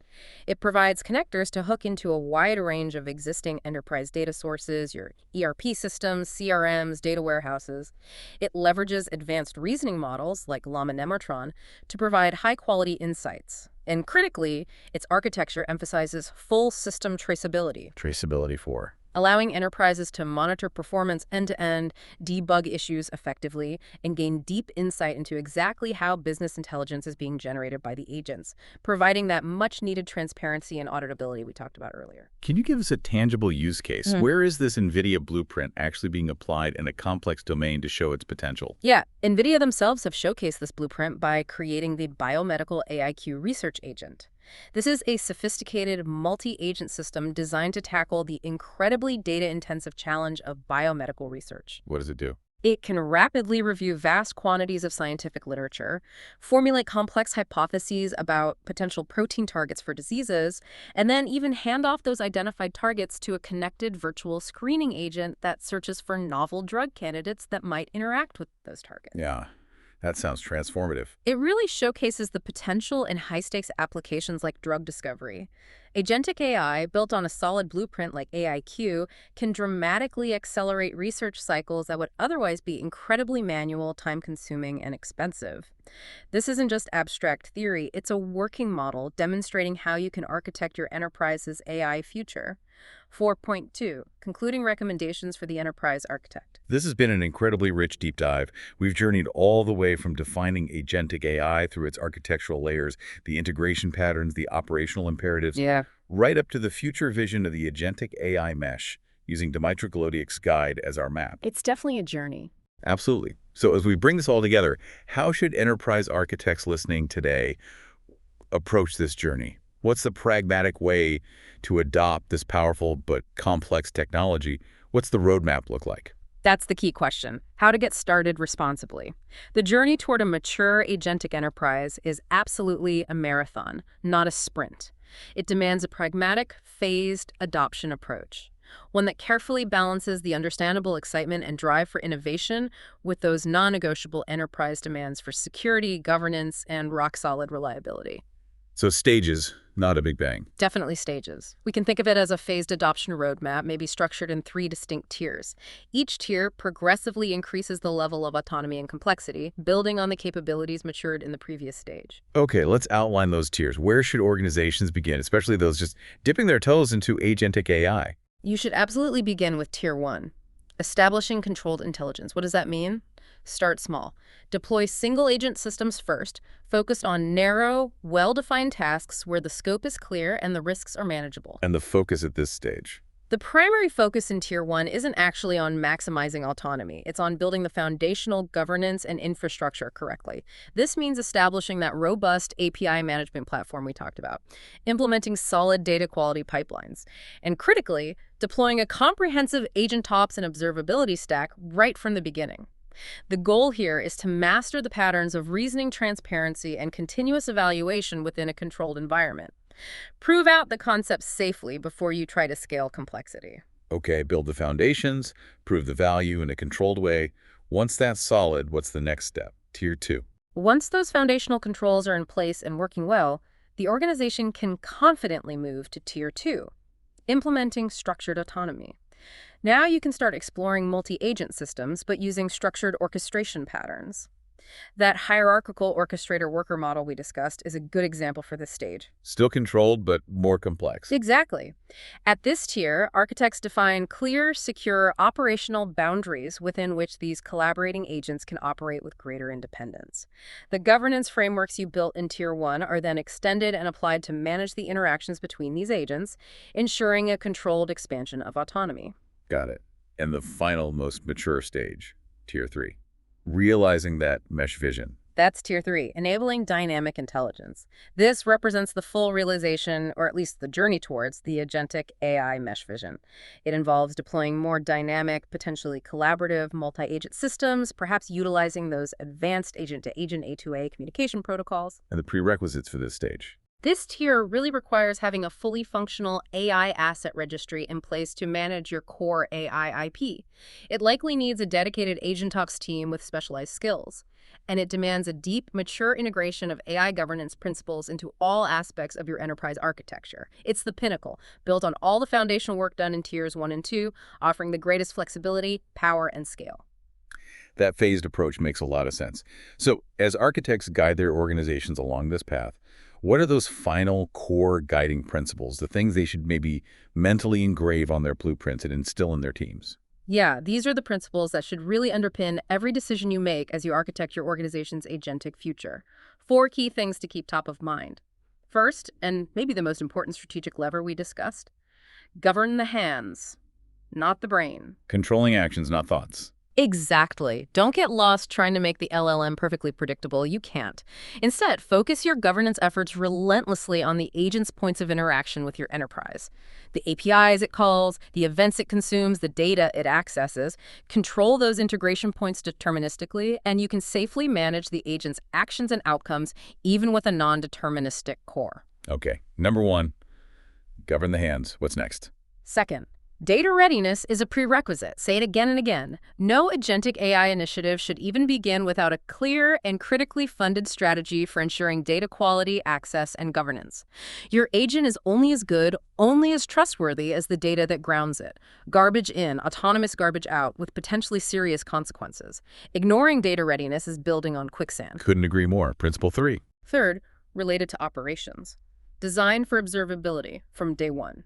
D: It provides connectors to hook into a wide range of existing enterprise data sources, your ERP systems, CRMs, data warehouses. It leverages advanced reasoning models like Llama Nemotron to provide high-quality insights. And critically, its architecture emphasizes full system traceability.
C: Traceability for?
D: Allowing enterprises to monitor performance end-to-end, debug issues effectively, and gain deep insight into exactly how business intelligence is being generated by the agents, providing that much-needed transparency and auditability we talked about earlier.
C: Can you give us a tangible use case? Where is this NVIDIA blueprint actually being applied in a complex domain to show its potential?
D: Yeah, NVIDIA themselves have showcased this blueprint by creating the Biomedical AIQ Research Agent. This is a sophisticated multi-agent system designed to tackle the incredibly data-intensive challenge of biomedical research.
C: What does it do?
D: It can rapidly review vast quantities of scientific literature, formulate complex hypotheses about potential protein targets for diseases, and then even hand off those identified targets to a connected virtual screening agent that searches for novel drug candidates that might interact with those targets.
C: Yeah. That sounds transformative.
D: It really showcases the potential in high-stakes applications like drug discovery. Agentic AI, built on a solid blueprint like AIQ, can dramatically accelerate research cycles that would otherwise be incredibly manual, time-consuming, and expensive. This isn't just abstract theory, it's a working model demonstrating how you can architect your enterprise's AI future. 4.2. Concluding recommendations for the enterprise architect.
C: This has been an incredibly rich deep dive. We've journeyed all the way from defining agentic AI through its architectural layers, the integration patterns, the operational imperatives, right up to the future vision of the agentic AI mesh, using Dmitry Golodiuk's guide as our map.
D: It's definitely a journey.
C: Absolutely. So as we bring this all together, how should enterprise architects listening today approach this journey? What's the pragmatic way to adopt this powerful but complex technology? What's the roadmap look like?
D: That's the key question, how to get started responsibly. The journey toward a mature agentic enterprise is absolutely a marathon, not a sprint. It demands a pragmatic, phased adoption approach, one that carefully balances the understandable excitement and drive for innovation with those non-negotiable enterprise demands for security, governance, and rock-solid reliability.
C: So stages, not a big bang.
D: Definitely stages. We can think of it as a phased adoption roadmap, maybe structured in 3 distinct tiers. Each tier progressively increases the level of autonomy and complexity, building on the capabilities matured in the previous stage.
C: Okay, let's outline those tiers. Where should organizations begin, especially those just dipping their toes into agentic AI?
D: You should absolutely begin with Tier 1. Establishing controlled intelligence. What does that mean? Start small. Deploy single-agent systems first, focused on narrow, well-defined tasks where the scope is clear and the risks are manageable.
C: And the focus at this stage?
D: The primary focus in Tier 1 isn't actually on maximizing autonomy. It's on building the foundational governance and infrastructure correctly. This means establishing that robust API management platform we talked about, implementing solid data quality pipelines, and critically, deploying a comprehensive agent ops and observability stack right from the beginning. The goal here is to master the patterns of reasoning transparency and continuous evaluation within a controlled environment. Prove out the concepts safely before you try to scale complexity.
C: Okay, build the foundations, prove the value in a controlled way. Once that's solid, what's the next step? Tier 2.
D: Once those foundational controls are in place and working well, the organization can confidently move to Tier 2, implementing structured autonomy. Now you can start exploring multi-agent systems, but using structured orchestration patterns. That hierarchical orchestrator-worker model we discussed is a good example for this stage.
C: Still controlled, but more complex.
D: Exactly. At this tier, architects define clear, secure operational boundaries within which these collaborating agents can operate with greater independence. The governance frameworks you built in Tier 1 are then extended and applied to manage the interactions between these agents, ensuring a controlled expansion of autonomy.
C: Got it. And the final, most mature stage, Tier 3. Realizing that mesh vision.
D: That's Tier 3, enabling dynamic intelligence. This represents the full realization, or at least the journey towards, the agentic AI mesh vision. It involves deploying more dynamic, potentially collaborative, multi-agent systems, perhaps utilizing those advanced agent-to-agent A2A communication protocols.
C: And the prerequisites for this stage.
D: This tier really requires having a fully functional AI asset registry in place to manage your core AI IP. It likely needs a dedicated AgentOps team with specialized skills. And it demands a deep, mature integration of AI governance principles into all aspects of your enterprise architecture. It's the pinnacle, built on all the foundational work done in Tiers 1 and 2, offering the greatest flexibility, power, and scale.
C: That phased approach makes a lot of sense. So, as architects guide their organizations along this path, what are those final core guiding principles, the things they should maybe mentally engrave on their blueprints and instill in their teams?
D: Yeah, these are the principles that should really underpin every decision you make as you architect your organization's agentic future. 4 key things to keep top of mind. First, and maybe the most important strategic lever we discussed, govern the hands, not the brain.
C: Controlling actions, not thoughts.
D: Exactly. Don't get lost trying to make the LLM perfectly predictable. You can't. Instead, focus your governance efforts relentlessly on the agent's points of interaction with your enterprise. The APIs it calls, the events it consumes, the data it accesses. Control those integration points deterministically, and you can safely manage the agent's actions and outcomes, even with a non-deterministic core.
C: Okay. Number 1, govern the hands. What's next?
D: Second, data readiness is a prerequisite. Say it again and again. No agentic AI initiative should even begin without a clear and critically funded strategy for ensuring data quality, access, and governance. Your agent is only as good, only as trustworthy as the data that grounds it. Garbage in, autonomous garbage out, with potentially serious consequences. Ignoring data readiness is building on quicksand.
C: Couldn't agree more. Principle 3.
D: Third, related to operations. Design for observability from day one.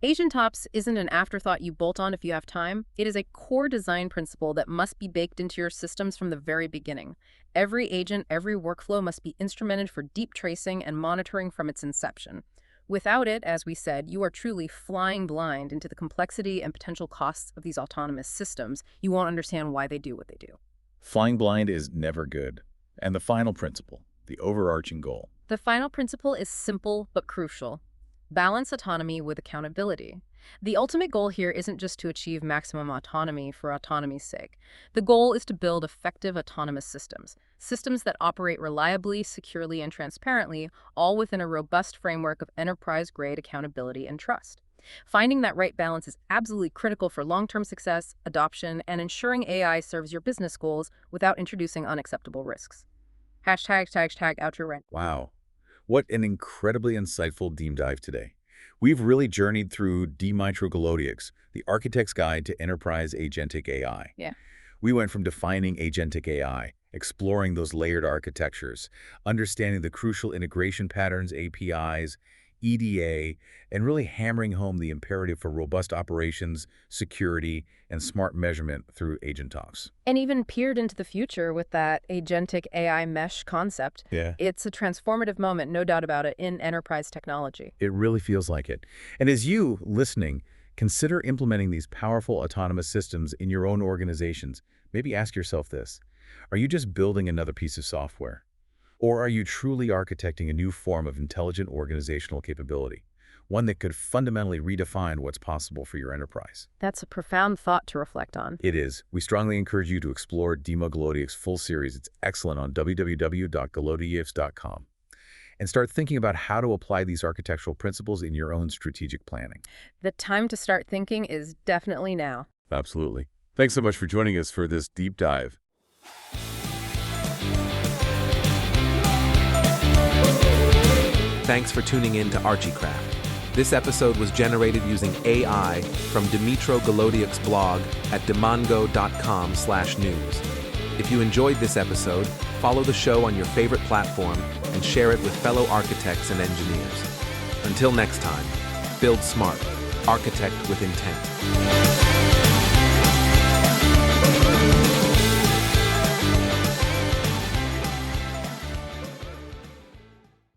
D: AgentOps isn't an afterthought you bolt on if you have time. It is a core design principle that must be baked into your systems from the very beginning. Every agent, every workflow must be instrumented for deep tracing and monitoring from its inception. Without it, as we said, you are truly flying blind into the complexity and potential costs of these autonomous systems. You won't understand why they do what they do.
C: Flying blind is never good. And the final principle, the overarching goal.
D: The final principle is simple but crucial. Balance autonomy with accountability. The ultimate goal here isn't just to achieve maximum autonomy for autonomy's sake. The goal is to build effective autonomous systems, systems that operate reliably, securely, and transparently, all within a robust framework of enterprise-grade accountability and trust. Finding that right balance is absolutely critical for long-term success, adoption, and ensuring AI serves your business goals without introducing unacceptable risks. #, out your rent.
C: Wow. What an incredibly insightful deep dive today. We've really journeyed through Dmitry Golodiuk's, the Architect's Guide to Enterprise Agentic AI.
D: Yeah.
C: We went from defining agentic AI, exploring those layered architectures, understanding the crucial integration patterns, APIs, EDA, and really hammering home the imperative for robust operations, security, and smart measurement through agent talks.
D: And even peered into the future with that agentic AI mesh concept.
C: Yeah.
D: It's a transformative moment, no doubt about it, in enterprise technology.
C: It really feels like it. And as you, listening, consider implementing these powerful autonomous systems in your own organizations, maybe ask yourself this: are you just building another piece of software? Or are you truly architecting a new form of intelligent organizational capability, one that could fundamentally redefine what's possible for your enterprise?
D: That's a profound thought to reflect on.
C: It is. We strongly encourage you to explore Dima Golodiev's full series. It's excellent on www.golodievs.com. And start thinking about how to apply these architectural principles in your own strategic planning.
D: The time to start thinking is definitely now.
C: Absolutely. Thanks so much for joining us for this deep dive.
A: Thanks for tuning in to Archicraft. This episode was generated using AI from Dmytro Golodiev's blog at demongo.com/news. If you enjoyed this episode, follow the show on your favorite platform and share it with fellow architects and engineers. Until next time, build smart, architect with intent.